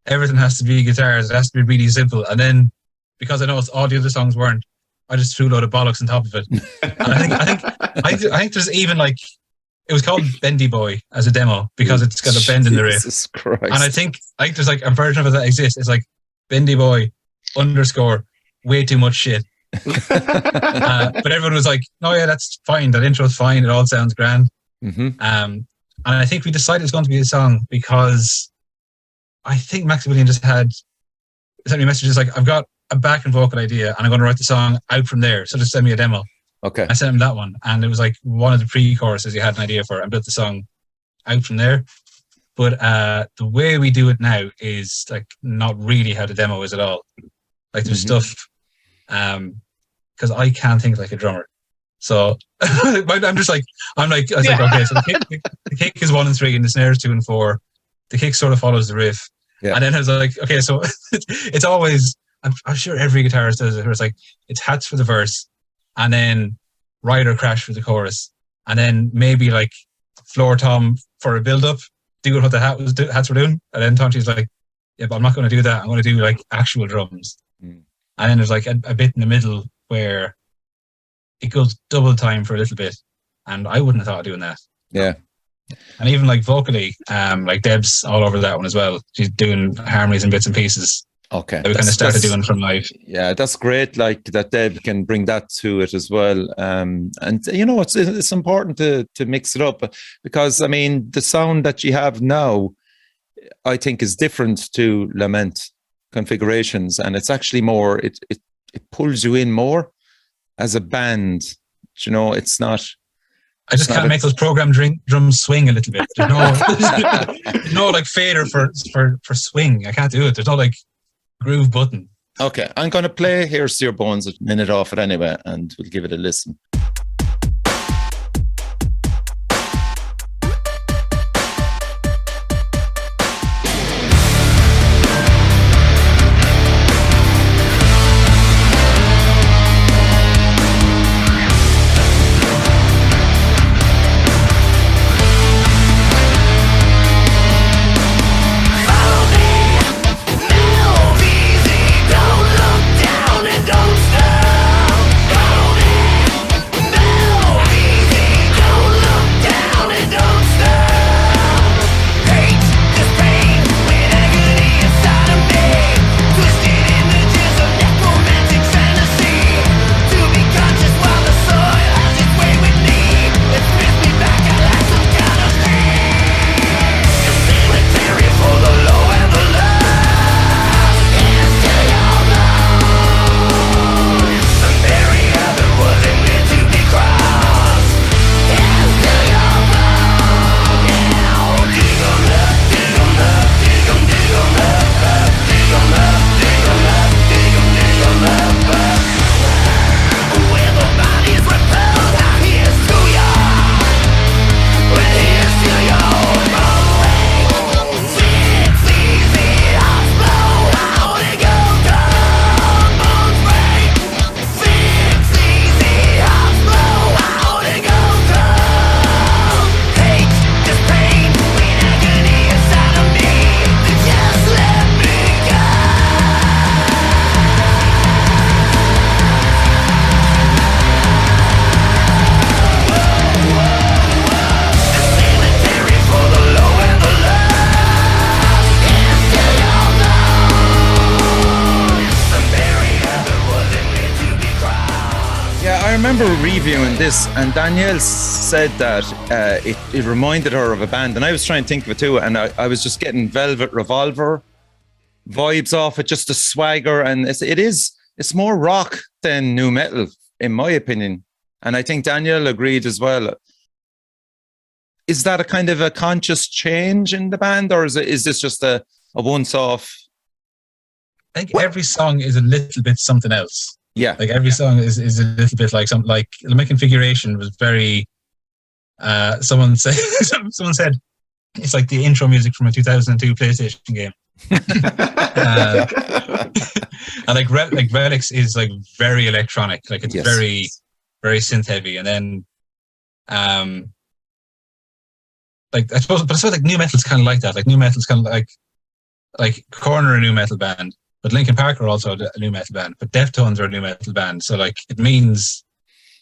everything has to be guitars, it has to be really simple, and then because I noticed all the other songs weren't, I just threw a load of bollocks on top of it. And I think there's even like, it was called Bendy Boy as a demo because it's got a bend in the riff. Jesus Christ. And I think there's like a version of it that exists. It's like Bendy Boy _ way too much shit. But everyone was like, no, yeah, that's fine. That intro's fine. It all sounds grand. And I think we decided it's going to be a song because I think Maximilian just sent me messages like, I've got a backing vocal idea and I'm going to write the song out from there. So just send me a demo. Okay. I sent him that one, and it was like one of the pre-choruses he had an idea for, and built the song out from there. But the way we do it now is like not really how the demo is at all. Like there's stuff, because I can't think like a drummer. So I'm just like, okay, so the kick is 1 and 3, and the snare is 2 and 4. The kick sort of follows the riff. Yeah. And then I was like, okay, so it's always, I'm sure every guitarist does it, where it's like, it's hats for the verse, and then ride or crash for the chorus, and then maybe like floor tom for a build-up, do what the hats were doing, and then Tonci's like, yeah, but I'm not going to do that. I'm going to do like actual drums. And then there's like a bit in the middle where it goes double time for a little bit, and I wouldn't have thought of doing that. Yeah. And even like vocally, like Deb's all over that one as well. She's doing harmonies and bits and pieces. Okay. That we kind of started doing from live. Yeah, that's great. Like that Deb can bring that to it as well. And it's important to mix it up, because I mean the sound that you have now, I think, is different to Lament Configurations, and it's actually more. It pulls you in more as a band. It's not. I just can't make those program drums swing a little bit. There's no like fader for swing. I can't do it. There's no like groove button. Okay, I'm going to play Here's to Your Bones a minute off it anyway, and we'll give it a listen. remember reviewing this, and Danielle said that it reminded her of a band, and I was trying to think of it too, and I was just getting Velvet Revolver vibes off it, just a swagger, and it's more rock than nu metal, in my opinion, and I think Danielle agreed as well. Is that a kind of a conscious change in the band, or is this just a once-off? I think every song is a little bit something else. Yeah, like every song is a little bit like something. Like the configuration was very. Someone said it's like the intro music from a 2002 PlayStation game. And like Relics is like very electronic, like it's very, very synth heavy, and then like I suppose like nu metal's kind of like that. Like nu metal's kind of like Corner a nu metal band, but Linkin Park are also a nu metal band, but Deftones are a nu metal band. So like it means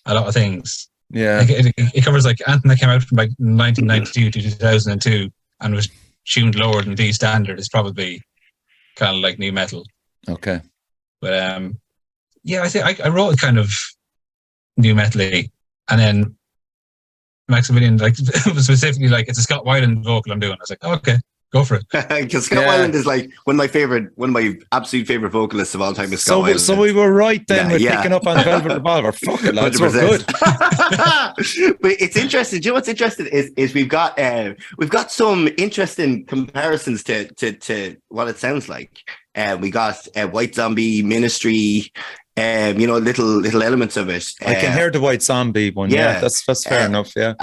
a lot of things. Yeah, like it covers like Anthem that came out from like 1992 to 2002 and was tuned lower than D standard is probably kind of like nu metal. Okay, but yeah, I think I wrote it kind of nu metal-y, and then Maximilian like specifically like it's a Scott Weiland vocal I'm doing. I was like, oh, okay, go for it. Because Scott Weiland is like one of my absolute favorite vocalists of all time. Is Scott Weiland. So we were right then with picking up on Velvet Revolver. Fuck it, lads, we're good. But it's interesting. Do you know what's interesting is we've got some interesting comparisons to what it sounds like. We got White Zombie, Ministry. Little elements of it. I can hear the White Zombie one. Yeah, that's fair enough. Yeah.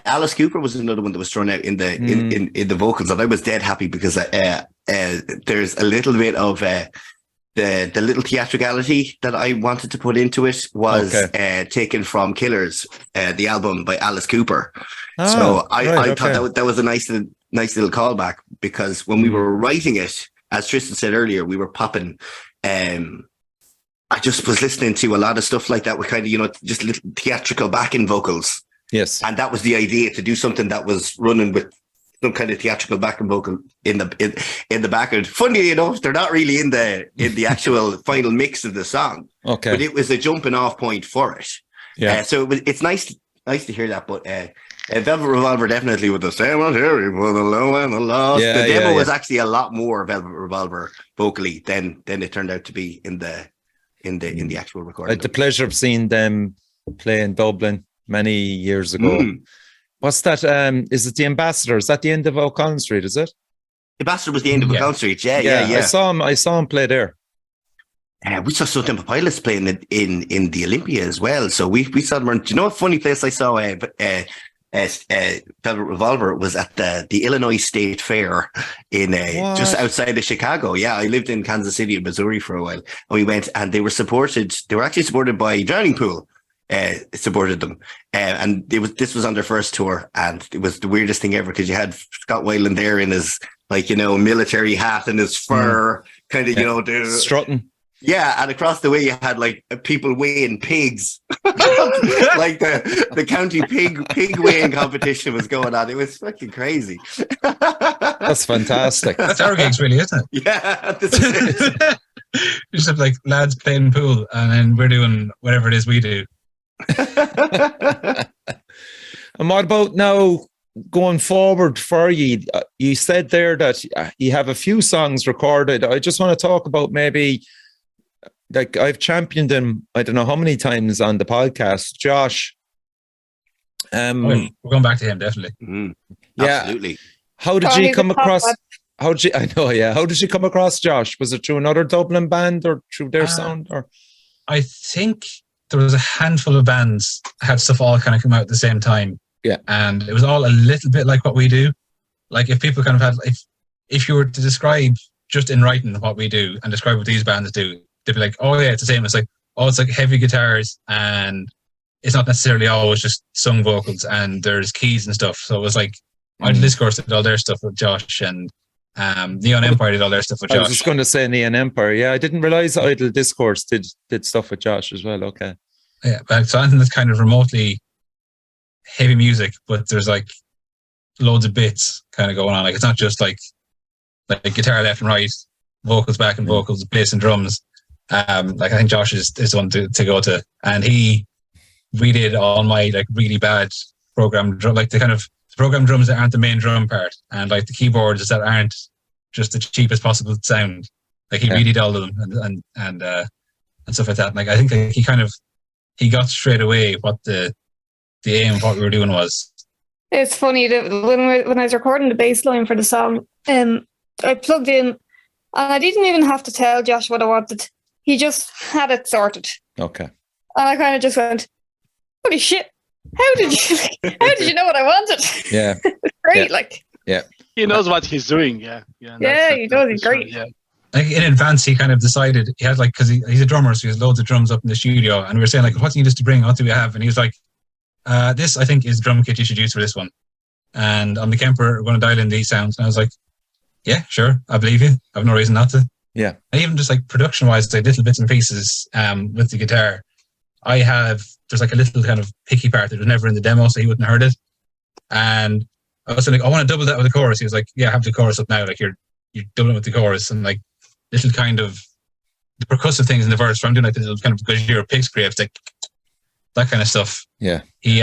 Alice Cooper was another one that was thrown out in the in the vocals, and I was dead happy because there's a little bit of the little theatricality that I wanted to put into it was taken from Killers, the album by Alice Cooper. So I thought that was a nice little callback, because when we were writing it, as Tristan said earlier, we were popping. I just was listening to a lot of stuff like that with kind of, just little theatrical backing vocals. Yes. And that was the idea, to do something that was running with some kind of theatrical backing vocal in the background. Funny enough, they're not really in the actual final mix of the song. Okay. But it was a jumping off point for it. Yeah. So it's nice to hear that. But Velvet Revolver definitely with the cemetery for the low and the lost. Yeah, the demo was actually a lot more Velvet Revolver vocally than it turned out to be in the actual recording. I had the pleasure of seeing them play in Dublin many years ago. What's that? Is it the Ambassador? Is that the end of O'Connell Street? Is it? The Ambassador was the end of O'Connell Street. Yeah. I saw him play there. We saw Stone Temple Pilots playing in the Olympia as well. So we saw them. Do you know what funny place I saw? Velvet Revolver was at the Illinois State Fair in just outside of Chicago. Yeah, I lived in Kansas City, Missouri for a while, and we went, and they were actually supported by Drowning Pool. Supported them, and this was on their first tour, and it was the weirdest thing ever, because you had Scott Weiland there in his military hat and his fur, kind of strutting. Yeah, and across the way you had like people weighing pigs, like the county pig weighing competition was going on. It was fucking crazy. That's fantastic. That's our gigs, really, isn't it? Yeah, this is it. You just have like lads playing pool, and then we're doing whatever it is we do. And what about now going forward for you? You said there that you have a few songs recorded. I just want to talk about maybe. Like, I've championed him, I don't know how many times on the podcast, Josh. We're going back to him, definitely. Absolutely. How did you come across? How did you come across Josh? Was it through another Dublin band or through their sound? Or I think there was a handful of bands had stuff all kind of come out at the same time. Yeah, and it was all a little bit like what we do. Like, if people kind of had, if you were to describe just in writing what we do and describe what these bands do, they'd be like, oh yeah, it's the same. It's like, oh, it's like heavy guitars, and it's not necessarily always just sung vocals, and there's keys and stuff. So it was like, Idle Discourse did all their stuff with Josh, and Neon Empire did all their stuff with Josh. I was just going to say Neon Empire. Yeah, I didn't realize Idle Discourse did stuff with Josh as well. Okay. Yeah, but so anything that's kind of remotely heavy music, but there's like loads of bits kind of going on. Like, it's not just like guitar left and right, vocals back and vocals, bass and drums. Like, I think Josh is the one to go to, and he redid all my like really bad program drum, like the kind of program drums that aren't the main drum part, and like the keyboards that aren't just the cheapest possible sound. Like he redid all of them and stuff like that. And like I think like he got straight away what the aim of what we were doing was. It's funny that when I was recording the bass line for the song, I plugged in, and I didn't even have to tell Josh what I wanted. He just had it sorted. Okay. And I kind of just went, "Holy shit! How did you know what I wanted?" Yeah. Great, yeah. like. Yeah. He knows what he's doing. Yeah. Yeah, he does. He's great. Yeah. Like in advance, he kind of decided he had like, because he's a drummer, so he has loads of drums up in the studio, and we were saying like, "What do you need us to bring? What do we have?" And he was like, "This I think is drum kit you should use for this one." And on the Kemper, we're going to dial in these sounds. And I was like, "Yeah, sure, I believe you. I have no reason not to." Yeah. And even just like production-wise, like little bits and pieces with the guitar, there's like a little kind of picky part that was never in the demo, so he wouldn't have heard it. And I was like, "I want to double that with the chorus." He was like, "Yeah, have the chorus up now. Like you're doubling it with the chorus." And like little kind of the percussive things in the verse, where I'm doing like the little kind of Gajir pig scrapes, like that kind of stuff. Yeah. He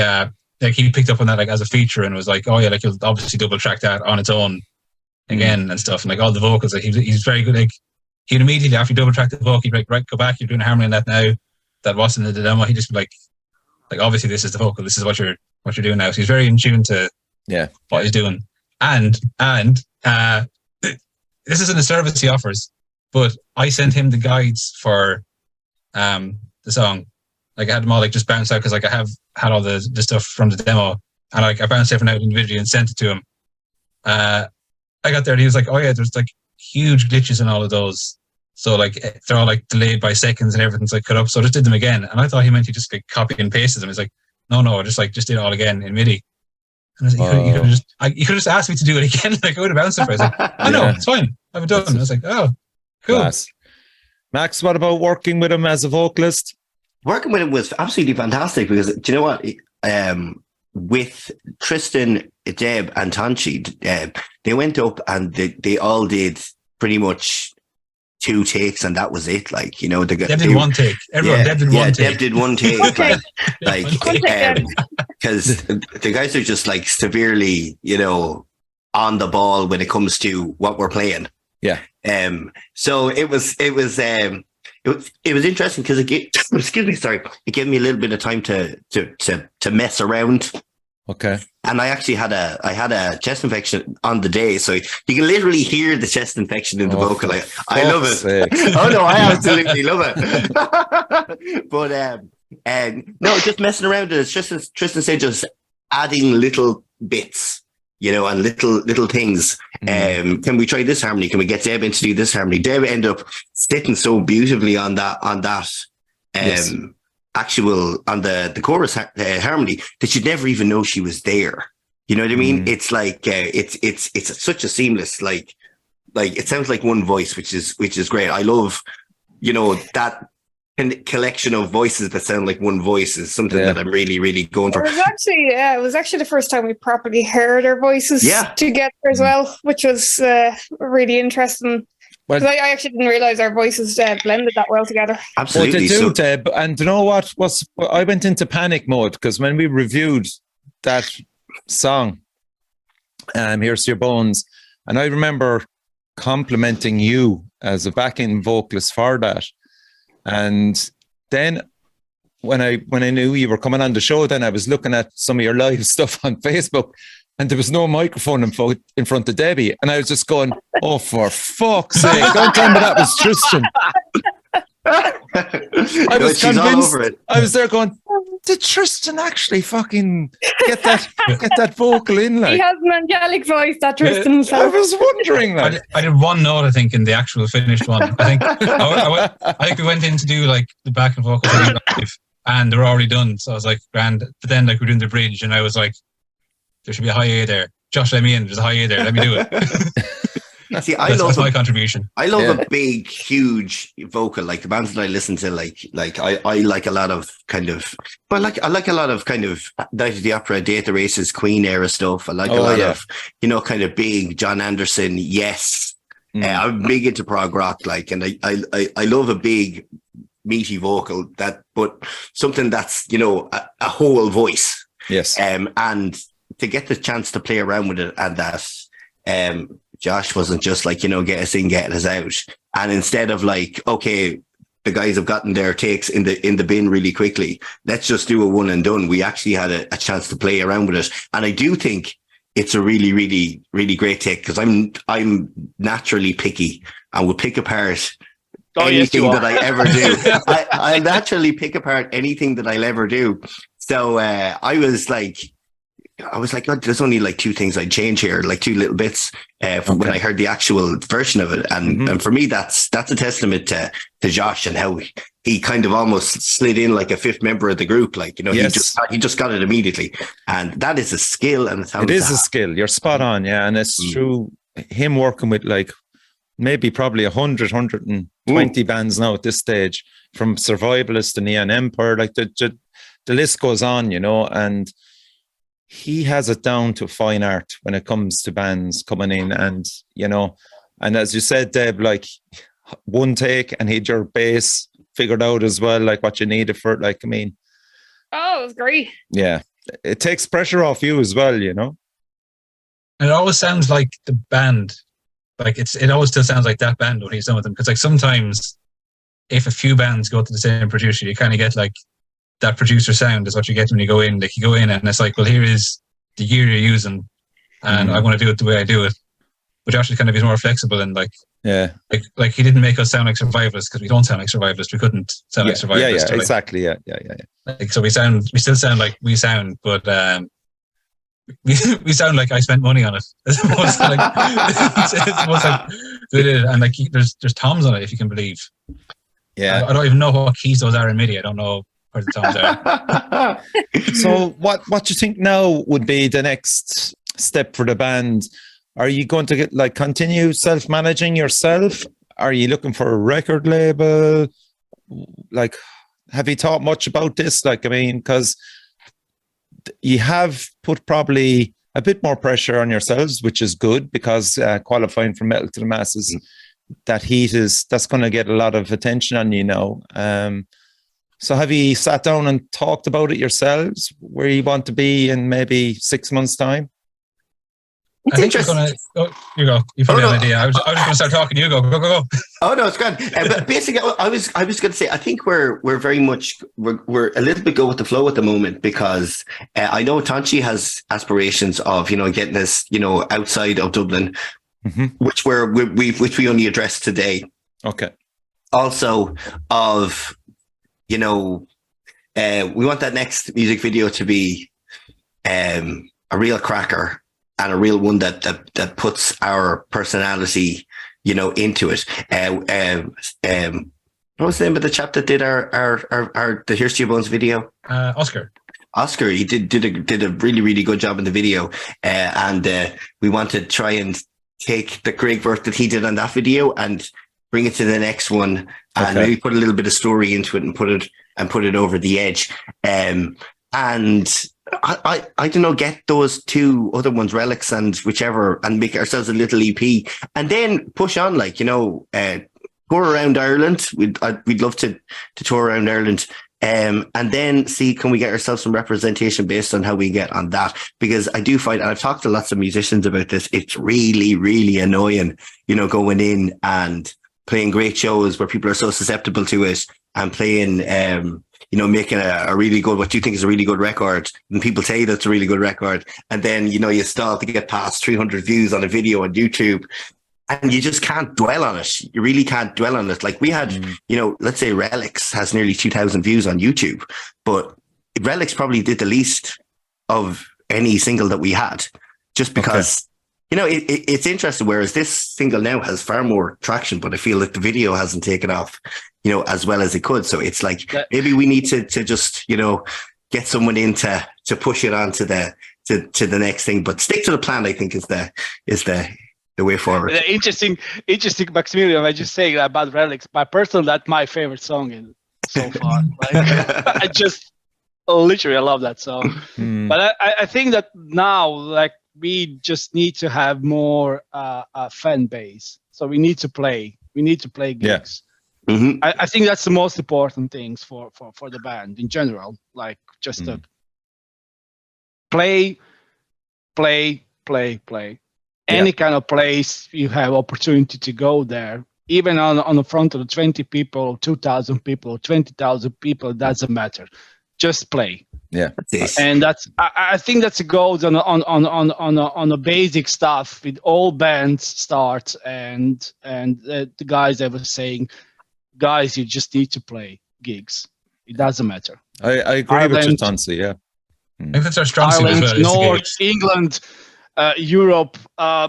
picked up on that like as a feature and was like, "Oh yeah, like you'll obviously double track that on its own again and stuff." And like all the vocals, like he's very good. Like he'd immediately after you double track the vocal, he'd be like, "Right, go back. You're doing a harmony on that now. That wasn't in the demo." He'd just be like obviously this is the vocal. This is what you're doing now. So he's very in tune to what he's doing. And this isn't a service he offers, but I sent him the guides for the song. Like I had them all like just bounced out because like I have had all the stuff from the demo, and like I bounced everything out individually and sent it to him. I got there and he was like, "Oh yeah, there's like huge glitches in all of those. So like they're all like delayed by seconds and everything's like cut up." So I just did them again. And I thought he meant he just like copy and pasted them. He's like, no, just did it all again in MIDI. And I was like, you could have just asked me to do it again. Like I would have bounced it for it. I was like, "Oh no, it's fine. I haven't done it." I was like, "Oh, cool." Class. Max, what about working with him as a vocalist? Working with him was absolutely fantastic because do you know what? With Tristan, Deb, and Tonci, they went up and they all did pretty much 2 takes, and that was it. Like Deb did one take. Deb did one take. Deb did one take. Because the guys are just like severely, on the ball when it comes to what we're playing. Yeah. So it was interesting because it gave me a little bit of time to mess around. Okay. And I actually had a chest infection on the day, so you can literally hear the chest infection in the vocal. I love it. Oh no, I absolutely love it. But no, just messing around. It's just as Tristan said, just adding little bits, and little things. Can we try this harmony? Can we get Deb in to do this harmony? Deb ended up sitting so beautifully on that. Yes. Actual on the chorus harmony that you'd never even know she was there. You know what I mean? It's like it's such a seamless like it sounds like one voice, which is great. I love that collection of voices that sound like one voice is something that I'm really, really going for. It was actually the first time we properly heard our voices together as well, which was really interesting. Because I actually didn't realise our voices blended that well together. Absolutely. They do, Deb. And you know what? I went into panic mode because when we reviewed that song, Here's to Your Bones, and I remember complimenting you as a backing vocalist for that. And then when I knew you were coming on the show, then I was looking at some of your live stuff on Facebook, and there was no microphone in front of Debbie. And I was just going, "Oh, for fuck's sake, don't tell me that was Tristan." I was convinced. I was there going, did Tristan actually fucking get that vocal in? Like? He has an angelic voice, that Tristan. I was wondering that. I did one note, I think, in the actual finished one. I think we went in to do like the back and vocals and they were already done. So I was like, grand. But then like we're doing the bridge and I was like, there should be a high A there. Josh, let me in. There's a high A there. Let me do it. See, that's my contribution. I love a big, huge vocal. Like the bands that I listen to, I like a lot of kind of, but I like a lot of kind of Night of the Opera, Day at the Races, Queen era stuff. I like a lot of, kind of big John Anderson. Yes, I'm big into prog rock. And I love a big meaty vocal, but something that's, you know, a whole voice. Yes. And to get the chance to play around with it, and that Josh wasn't just like, you know, get us in, get us out. And instead of like, okay, the guys have gotten their takes in the bin really quickly, let's just do a one and done. We actually had a chance to play around with it. And I do think it's a really, really, really great take, because I'm naturally picky and will pick apart anything that I ever do. I naturally pick apart anything that I'll ever do. So I was like, oh, there's only like two things I'd change here, like two little bits from when I heard the actual version of it. And for me, that's a testament to Josh and how he kind of almost slid in like a fifth member of the group. Like, you know, he just got it immediately. And that is a skill. And it is a skill. You're spot on. Yeah. And it's through him working with like maybe probably 120 bands now at this stage, from Survivalist and Neon Empire, like the list goes on, you know, and he has it down to fine art when it comes to bands coming in. And, you know, and as you said, Deb, like one take and he had your bass figured out as well, like what you needed for it. Like, I mean, oh, it was great. Yeah. It takes pressure off you as well, you know. And it always sounds like the band, like it always still sounds like that band when he's done with them. Because like sometimes if a few bands go to the same producer, you kind of get like that producer sound is what you get when you go in. Like you go in and it's like, well, here is the gear you're using and I want to do it the way I do it. But Josh is kind of, he's more flexible and like, yeah, like he didn't make us sound like Survivalists, because we don't sound like Survivalists. We couldn't sound like Survivalists. Yeah, exactly. Yeah. Like, so we still sound like we sound, but we sound like I spent money on it. It's almost like, and like there's toms on it, if you can believe. Yeah, I don't even know what keys those are in MIDI. I don't know where the toms are. So what do you think now would be the next step for the band? Are you going to continue self-managing yourself? Are you looking for a record label? Like, have you thought much about this? Like, I mean, because you have put probably a bit more pressure on yourselves, which is good, because qualifying for Metal to the Masses, that's going to get a lot of attention on you now. So have you sat down and talked about it yourselves, where you want to be in maybe 6 months' time? It's interesting. You go. You probably have an idea. I was just going to start talking. You go. Go. Oh no, it's good. But basically, I was going to say, I think we're very much we're a little bit go with the flow at the moment, because I know Tonci has aspirations of, you know, getting this, you know, outside of Dublin, which we only addressed today. Okay. Also, of, you know, we want that next music video to be a real cracker. And a real one that puts our personality, you know, into it. What was the name of the chap that did our the Here's to Your Bones video? Oscar. He did a really, really good job in the video, and we want to try and take the great work that he did on that video and bring it to the next one, and maybe put a little bit of story into it and put it over the edge, and I don't know, get those two other ones, Relics and whichever, and make ourselves a little EP, and then push on, like, you know, tour around Ireland. We'd love to tour around Ireland, and then see, can we get ourselves some representation based on how we get on that? Because I do find, and I've talked to lots of musicians about this, it's really, really annoying, you know, going in and playing great shows where people are so susceptible to it, and playing, you know, making a really good, what you think is a really good record, and people tell you that's a really good record, and then, you know, you stall to get past 300 views on a video on YouTube, and you just can't dwell on it. You really can't dwell on it. Like we had, you know, let's say Relics has nearly 2,000 views on YouTube, but Relics probably did the least of any single that we had, just because, you know, it's interesting. Whereas this single now has far more traction, but I feel like the video hasn't taken off, you know, as well as it could. So it's like, maybe we need to just, you know, get someone in to push it on to the next thing, but stick to the plan, I think is the way forward. Interesting, Maximilian. I just say about Relics, my personal, that's my favorite song so far. I just literally, I love that song. But I think that now, like, we just need to have more fan base. So we need to play gigs. Mm-hmm. I think that's the most important things for the band in general. Like just to play. Any kind of place you have opportunity to go there, even on the front of the 20 people, 2,000 people, 20,000 people, doesn't matter. Just play. Yeah, and that's I think that's a goal on the basic stuff with all bands start and the guys that were saying, guys, you just need to play gigs. It doesn't matter. I agree with you, Tonci. Yeah, I think that's our strong suit as well. North England, Europe.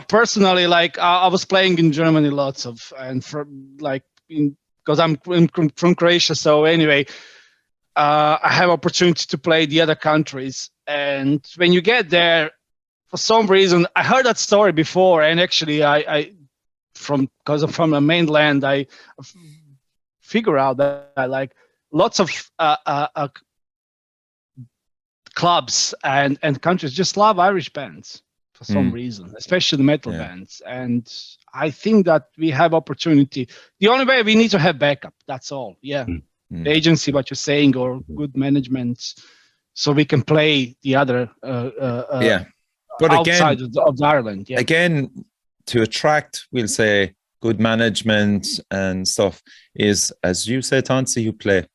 Personally, like I was playing in Germany lots of, and because I'm from Croatia. So anyway, I have opportunity to play the other countries, and when you get there, for some reason, I heard that story before, and actually, because I'm from the mainland, I figure out that like lots of clubs and countries just love Irish bands for some reason, especially the metal bands. And I think that we have opportunity. The only way we need to have backup. That's all. Yeah. The agency, what you're saying, or good management, so we can play the other but outside again, of Ireland. Yeah. Again, to attract, we'll say, good management and stuff is, as you said, Tonci, you play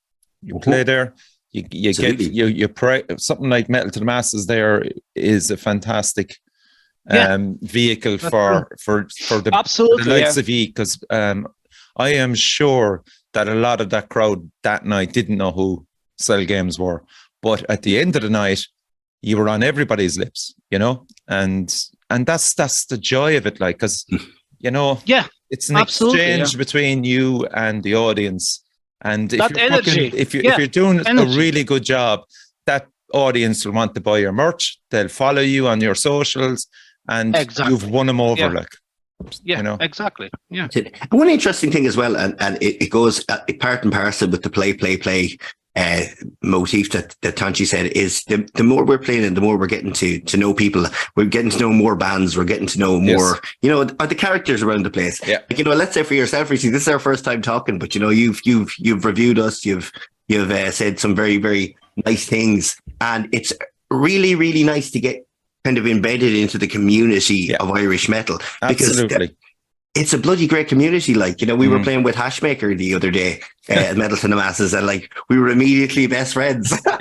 there. You get something like Metal to the Masses. There is a fantastic vehicle for the likes of you, because I am sure that a lot of that crowd that night didn't know who Cell Games were, but at the end of the night, you were on everybody's lips, you know, and that's the joy of it, like, because you know, it's an exchange between you and the audience, and if you're doing a really good job, that audience will want to buy your merch. They'll follow you on your socials, and you've won them over, like. Yeah, you know? Exactly. Yeah. One interesting thing as well, and it goes part and parcel with the play motif that Tonci said, is the more we're playing and the more we're getting to know people, we're getting to know more bands, we're getting to know more, you know, the characters around the place. Yeah. Like, you know, let's say for yourself, Richie, this is our first time talking, but you know, you've reviewed us, you've said some very, very nice things, and it's really, really nice to get kind of embedded into the community of Irish metal, because it's a bloody great community. Like, you know, we were playing with Hashmaker the other day at Metal to the Masses, and like we were immediately best friends. There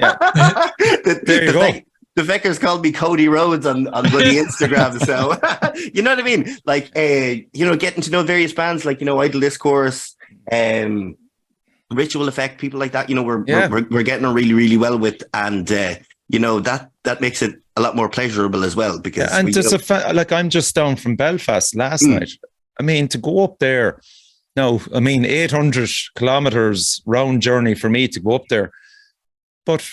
you go. The Feckers called me Cody Rhodes on bloody Instagram. So you know what I mean? Like, you know, getting to know various bands like, you know, Idle Discourse, Ritual Effect, people like that. You know, we're getting on really, really well with, and you know, that makes it a lot more pleasurable as well, because like, I'm just down from Belfast last night. I mean, to go up there now, I mean, 800 kilometers round journey for me to go up there, but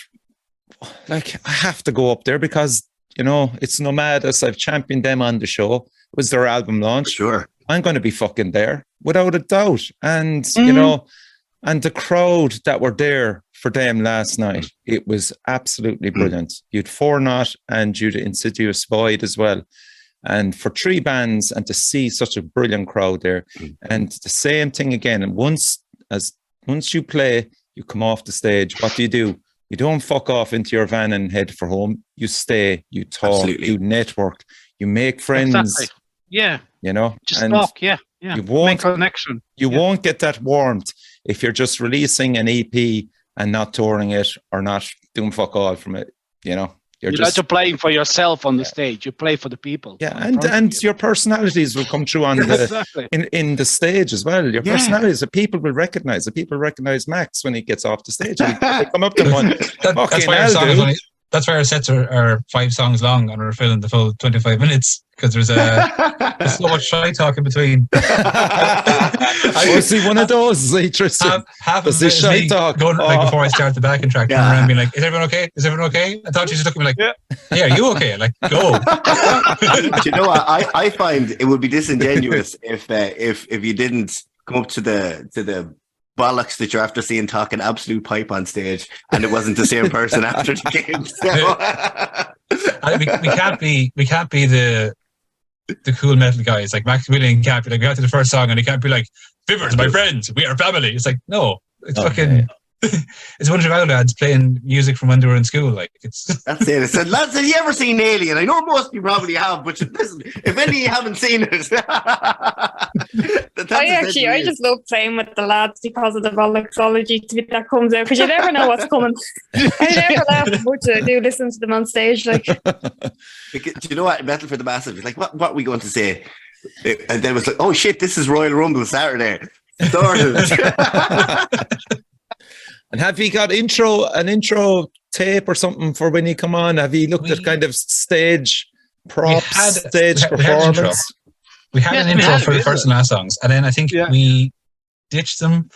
like, I have to go up there because, you know, it's Nomadus. I've championed them on the show. It was their album launch. Sure, I'm going to be fucking there without a doubt. And you know, and the crowd that were there for them last night, it was absolutely brilliant. You'd Foreknot and you'd Insidious Void as well. And for three bands, and to see such a brilliant crowd there, and the same thing again. And once you play, you come off the stage. What do? You don't fuck off into your van and head for home. You stay, you talk, you network, you make friends. Exactly. Yeah. You know, just talk. Yeah. You won't make connection. You won't get that warmth if you're just releasing an EP and not touring it or not doing fuck all from it. You know, you're just playing for yourself on the stage. You play for the people. Yeah, and your personalities will come through on the in the stage as well. Your personalities, the people will recognize. The people recognize Max when he gets off the stage. They come up to him on, that's why our sets are 5 songs long, and we're filling the full 25 minutes because there's so much shy talk in between. I was see one of those, Tristan. Half of the shy talk going, like, before I start the backing track, turn around being like, "Is everyone okay? Is everyone okay?" I thought you just looked at me like, "Yeah, are you okay?" Like, go. But you know what? I find it would be disingenuous if you didn't come up to the bollocks that you're after seeing talking absolute pipe on stage, and it wasn't the same person after the game. So. we can't be the cool metal guys like Max William can't be like, we got to the first song and he can't be like, Fibbers, my friends, we are family. It's like, no, it's fucking... It's a bunch of old lads playing music from when they were in school. Like it's that's it. It said, lads, have you ever seen Alien? I know most of you probably have, but listen, if any of you haven't seen it, I just love playing with the lads because of the volexology that comes out, because you never know what's coming. I never laugh as much as I do listen to them on stage. Like, do you know what? Metal for the Massive. It's like, what are we going to say? And then it was like, oh shit, this is Royal Rumble Saturday. Started. And have you got an intro tape or something for when you come on? Have you looked at kind of stage props, stage performance? We had an intro for the first and last songs, and then I think we ditched them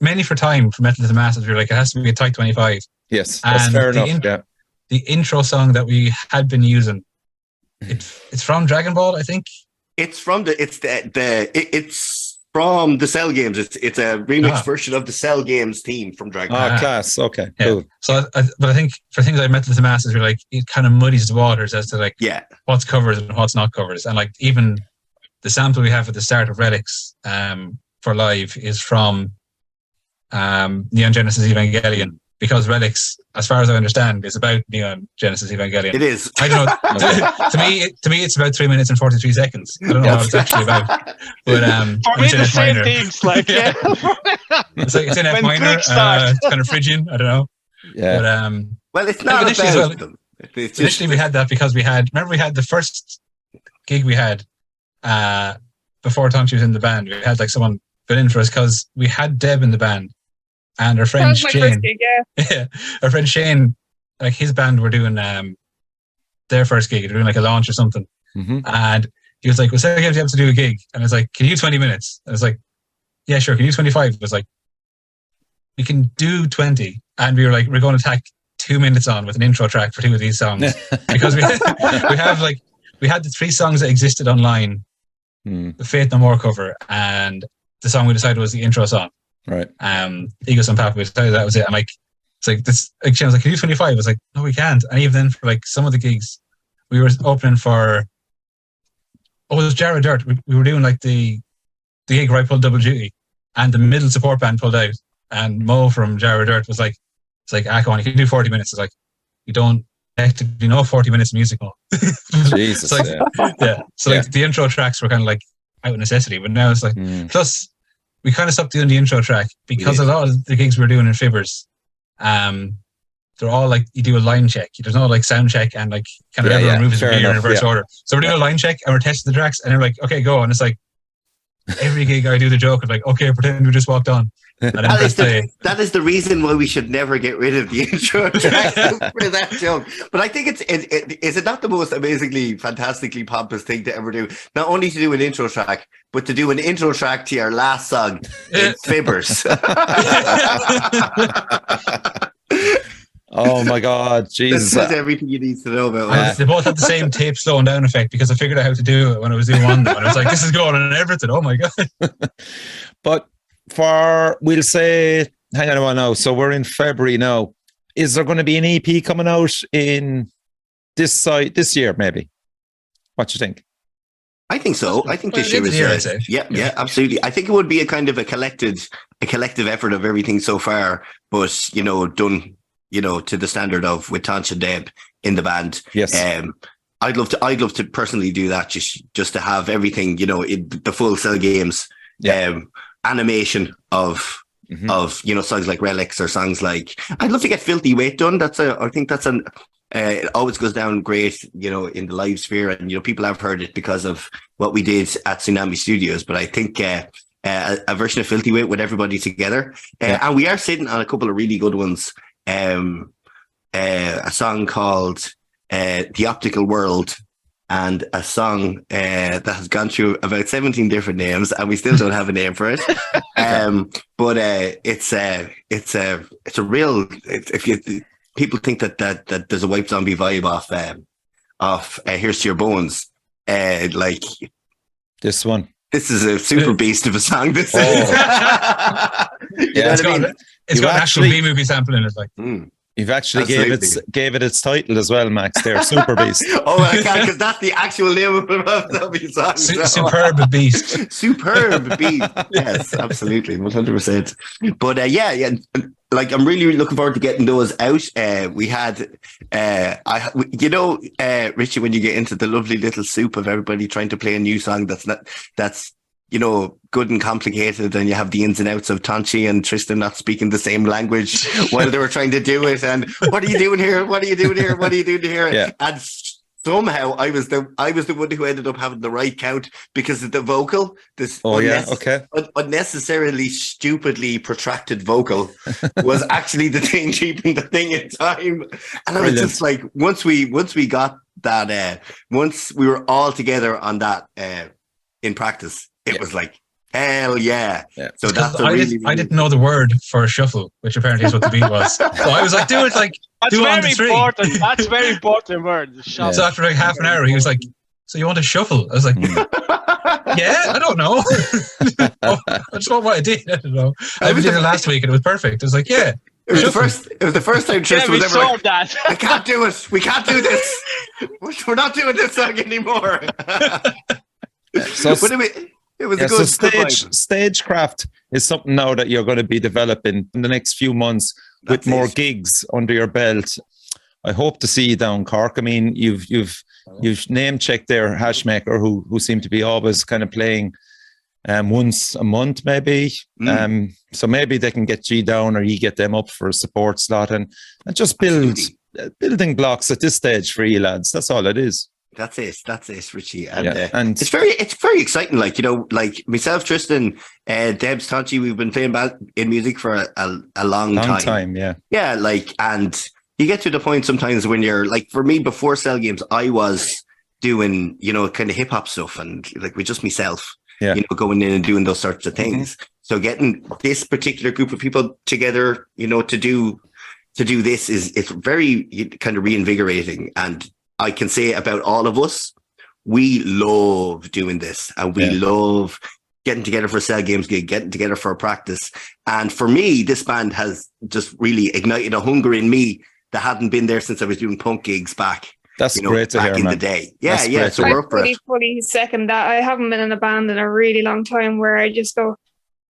mainly for time for Metal to the Masses. We were like, it has to be a tight 25. Yes, that's fair enough. The intro song that we had been using, it's from Dragon Ball, I think. It's from from the Cell games. It's a remix version of the Cell games theme from Dragon Ball. Class. Okay, cool. So, but I think for things like Metal to the Masses, we're like, it kind of muddies the waters as to like what's covered and what's not covered. And like even the sample we have at the start of Relics for live is from Neon Genesis Evangelion, because Relics, as far as I understand, is about Neon Genesis Evangelion. It is. I don't know. to me, it's about 3 minutes and 43 seconds. I don't know what it's actually about. But for me, the same things. Like, it's like it's in F minor. It's kind of Phrygian. I don't know. Yeah. But well, it's not about them. Initially, we had that because we had the first gig we had before Tonci was in the band. We had like someone fill in for us because we had Deb in the band. And our friend Shane, our friend Shane, like his band were doing their first gig, doing like a launch or something. Mm-hmm. And he was like, "Well, Sarah, you have to do a gig." And I was like, "Can you do 20 minutes?" And I was like, "Yeah, sure." "Can you do 25?" I was like, "We can do 20." And we were like, "We're going to tack 2 minutes on with an intro track for 2 of these songs," because we had the 3 songs that existed online, the Faith No More cover, and the song we decided was the intro song. Right. Egos and Papa, we decided that was it. I'm like, it's like this. Like, Shane was like, "Can you do 25?" I was like, "No, we can't." And even then, for like some of the gigs, we were opening for. It was Jared Dirt. We were doing like the gig where I pulled double duty, and the middle support band pulled out, and Mo from Jared Dirt was like, "It's like, come on, you can do 40 minutes." It's like, you don't actually know 40 minutes of music more. Jesus. Like, So like the intro tracks were kind of like out of necessity, but now it's like plus. We kind of stopped doing the intro track because a lot of the gigs we were doing in Fibbers, they're all like, you do a line check. There's no like sound check and like kind of everyone moves in reverse order. So we're doing a line check and we're testing the tracks and they're like, "Okay, go." And it's like, every gig I do the joke of like, "Okay, pretend we just walked on." And then that is the reason why we should never get rid of the intro track for that joke. But I think is it not the most amazingly, fantastically pompous thing to ever do? Not only to do an intro track, but to do an intro track to your last song in Fibbers. Oh my God, Jesus! That's everything you need to know about. They both had the same tape slowing down effect because I figured out how to do it when I was doing one. And I was like, "This is going on everything." Oh my God! But we'll say, hang on a while now. So we're in February now. Is there going to be an EP coming out in this year? Maybe. What do you think? I think so. I think this year is yeah, absolutely. I think it would be a kind of a collective effort of everything so far, but done to the standard of with Tonci and Deb in the band. Yes. I'd love to personally do that, just to have everything, in the full Cell games, animation of songs like Relics or songs like, I'd love to get Filthy Weight done. I think that's it always goes down great, in the live sphere, and people have heard it because of what we did at Tsunami Studios. But I think a version of Filthy Weight with everybody together, and we are sitting on a couple of really good ones. A song called "The Optical World," and a song that has gone through about 17 different names, and we still don't have a name for it. But it's a real. If people think that there's a White Zombie vibe off Here's to Your Bones, like this one. This is a super beast of a song. This is. It's got an actual B-movie sample in it. Like, You've actually gave it its title as well, Max. There, Super Beast. Oh, I can't, because that's the actual name of the song. Superb Beast. Superb Beast. Yes, absolutely, 100%. But yeah. Like, I'm really looking forward to getting those out. We had, Richie, when you get into the lovely little soup of everybody trying to play a new song that's good and complicated, and you have the ins and outs of Tonci and Tristan not speaking the same language while they were trying to do it. And what are you doing here? What are you doing here? What are you doing here? Yeah. And somehow I was the one who ended up having the right count because of the vocal. This unnecessarily stupidly protracted vocal was actually the thing keeping the thing in time. And I was just like, once we got that, once we were all together on that in practice, it was like, hell yeah. So that's I didn't know the word for shuffle, which apparently is what the beat was. So I was like, do it like, that's do very on the three. important. That's very important word. So after like half an hour, he was like, so you want to shuffle? I was like, yeah, I don't know. I just want what I did. I don't know. I did it last week and it was perfect. I was like, yeah. It was the first time Tristan was ever like, that. I can't do it. We can't do this. We're not doing this song anymore. So it was a good stagecraft is something now that you're going to be developing in the next few months with more gigs under your belt. I hope to see you down Cork. I mean, you've name checked there Hashmaker, who seem to be always kind of playing once a month maybe. So maybe they can get you down or you get them up for a support slot and just building blocks at this stage for you lads. That's all it is. That's it, Richie. And it's very exciting. Like, like myself, Tristan, Deb Tonci, we've been playing in music for a long time. Yeah. Yeah, like, and you get to the point sometimes when you're like, for me, before Cell Games, I was doing, kind of hip hop stuff and like with just myself, going in and doing those sorts of things. Mm-hmm. So getting this particular group of people together, to do this it's very kind of reinvigorating. And I can say about all of us, we love doing this and we love getting together for a Cell Games gig, getting together for a practice. And for me, this band has just really ignited a hunger in me that hadn't been there since I was doing punk gigs back. That's great to hear, in man. The day. Yeah. So we're up for it. Fully second that. I haven't been in a band in a really long time where I just go,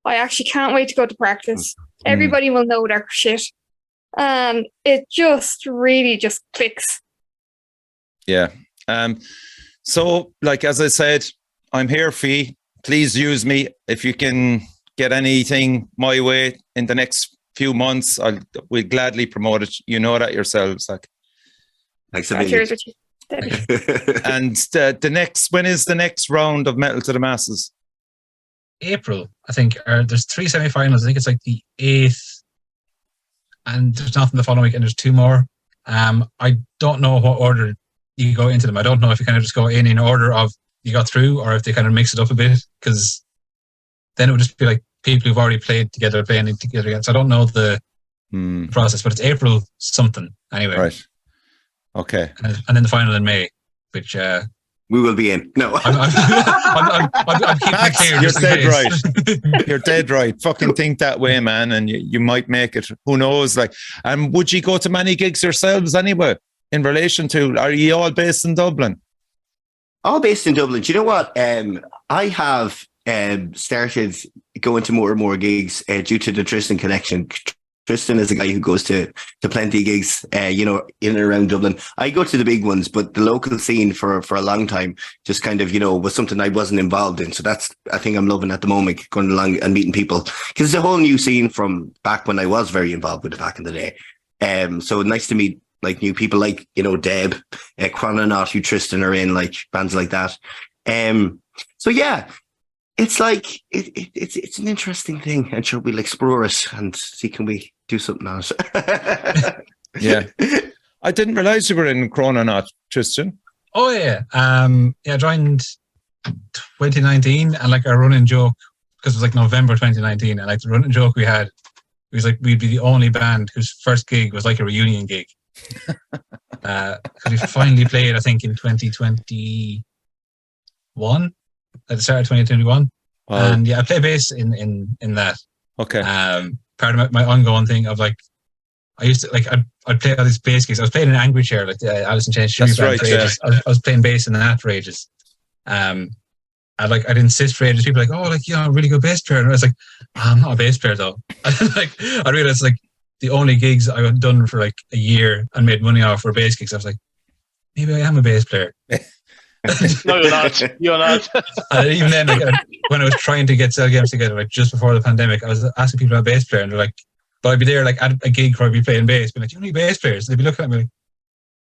I actually can't wait to go to practice. Everybody will know their shit. And it just really just clicks. Yeah. So, like, as I said, I'm here for you. Please use me. If you can get anything my way in the next few months, we'll gladly promote it. You know that yourselves. Like, thanks a million. And when is the next round of Metal to the Masses? April, I think. There's 3 semi-finals. I think it's like the 8th, and there's nothing the following week, and there's 2 more. I don't know what order you go into them. I don't know if you kind of just go in order of you got through, or if they kind of mix it up a bit, because then it would just be like people who've already played together playing together again. So I don't know the process, but it's April something anyway. Right. Okay. And then the final in May, which we will be in. No, I'm keeping Max, it clear. You're dead right. You're dead right. Fucking think that way, man, and you might make it. Who knows? Like, would you go to many gigs yourselves anyway? In relation to, are you all based in Dublin? All based in Dublin. Do you know what? I have started going to more and more gigs due to the Tristan connection. Tristan is a guy who goes to plenty of gigs, in and around Dublin. I go to the big ones, but the local scene for a long time just kind of, was something I wasn't involved in. So that's, I think I'm loving at the moment, going along and meeting people, because it's a whole new scene from back when I was very involved with it back in the day. So nice to meet like new people like, Deb, Chrononaut, who Tristan are in, like bands like that. So yeah, it's like, it's an interesting thing, and sure, we'll explore it and see, can we do something on it? Yeah. I didn't realize you were in Chrononaut, Tristan. Oh yeah. I joined 2019, and like our running joke, because it was like November 2019, and like the running joke we had, it was like we'd be the only band whose first gig was like a reunion gig. Because we finally played, I think, in 2021, at the start of 2021. And yeah, I play bass in that. Okay. Part of my ongoing thing of like I used to I'd play all these bass gigs. I was playing an Angry Chair, like the Alice in Chains tribute band for ages. I was playing bass in that for ages. I'd insist for ages. People were like, oh, like, a really good bass player. And I was like, I'm not a bass player though. I realized like the only gigs I had done for like a year and made money off were bass gigs. I was like, maybe I am a bass player. No, you're not. You're not. And even then, like, when I was trying to get Cell Games together, like just before the pandemic, I was asking people about bass player, and they're like, but I'd be there like at a gig where I'd be playing bass, be like, you need bass players? They'd be looking at me like, what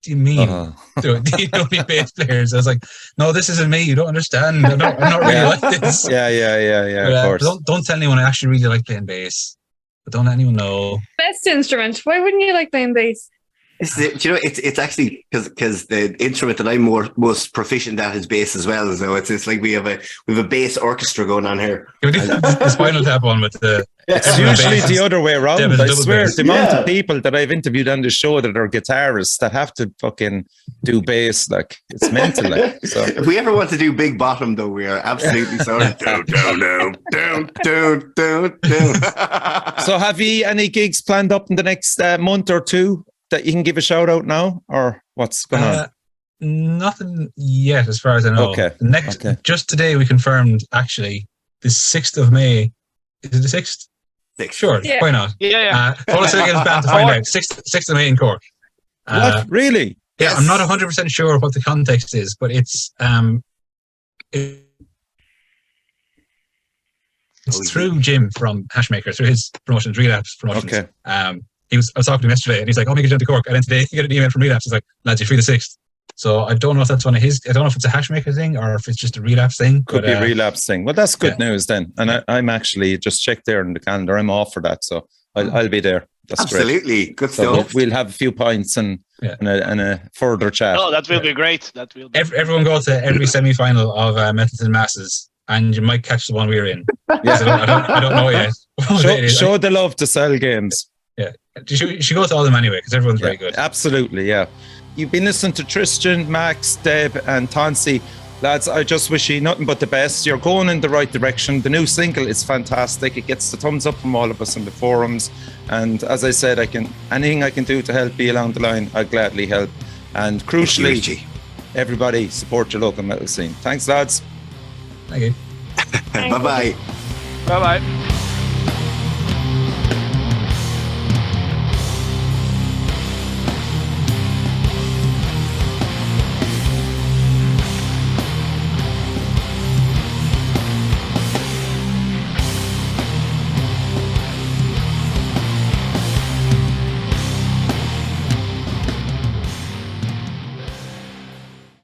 do you mean? Do you don't need bass players? I was like, no, this isn't me. You don't understand. I'm not really like this. Yeah. Of course. Don't tell anyone I actually really like playing bass, but don't let anyone know. Best instrument. Why wouldn't you like playing bass? It's actually because the instrument that I'm most proficient at is bass as well. So it's like we have a bass orchestra going on here. The Spinal Tap one with the. It's usually the other way around. I swear, bass. the amount of people that I've interviewed on the show that are guitarists that have to fucking do bass, like it's mental. Like, so. If we ever want to do Big Bottom, though, we are absolutely sorry. down. So, have you any gigs planned up in the next month or two that you can give a shout out now, or what's going on? Nothing yet, as far as I know. Okay. Just today we confirmed actually the 6th of May. Is it the 6th? Sure, yeah. Why not? Yeah. All Cell Games band to find out. 6th of May in Cork. What? Really? Yeah, yes. I'm not 100% sure what the context is, but it's through Jim from Hashmaker, through his promotions, Relapse Promotions. Okay. I was talking to him yesterday, and he's like, "Oh, make it down to Cork." And then today, he got an email from Relapse. He's like, "Lads, you're free the 6th." So I don't know if that's one of his. I don't know if it's a Hashmaker thing or if it's just a Relapse thing. Could be a Relapse thing. Well, that's good news then. And I'm actually just checked there in the calendar. I'm off for that, so I'll be there. That's absolutely great. Good so stuff. We'll have a few pints and a further chat. Oh, that will be great. Everyone go to every semi-final of Metalton Masses, and you might catch the one we're in. Yeah. I don't know yet. Show the love to Cell Games. Yeah, you should go to all of them anyway because everyone's very good. Absolutely, yeah. You've been listening to Tristan, Max, Deb, and Tonci. Lads, I just wish you nothing but the best. You're going in the right direction. The new single is fantastic. It gets the thumbs up from all of us in the forums. And as I said, anything I can do to help you along the line, I'll gladly help. And crucially, everybody support your local metal scene. Thanks, lads. Thank you. Bye-bye. Bye-bye.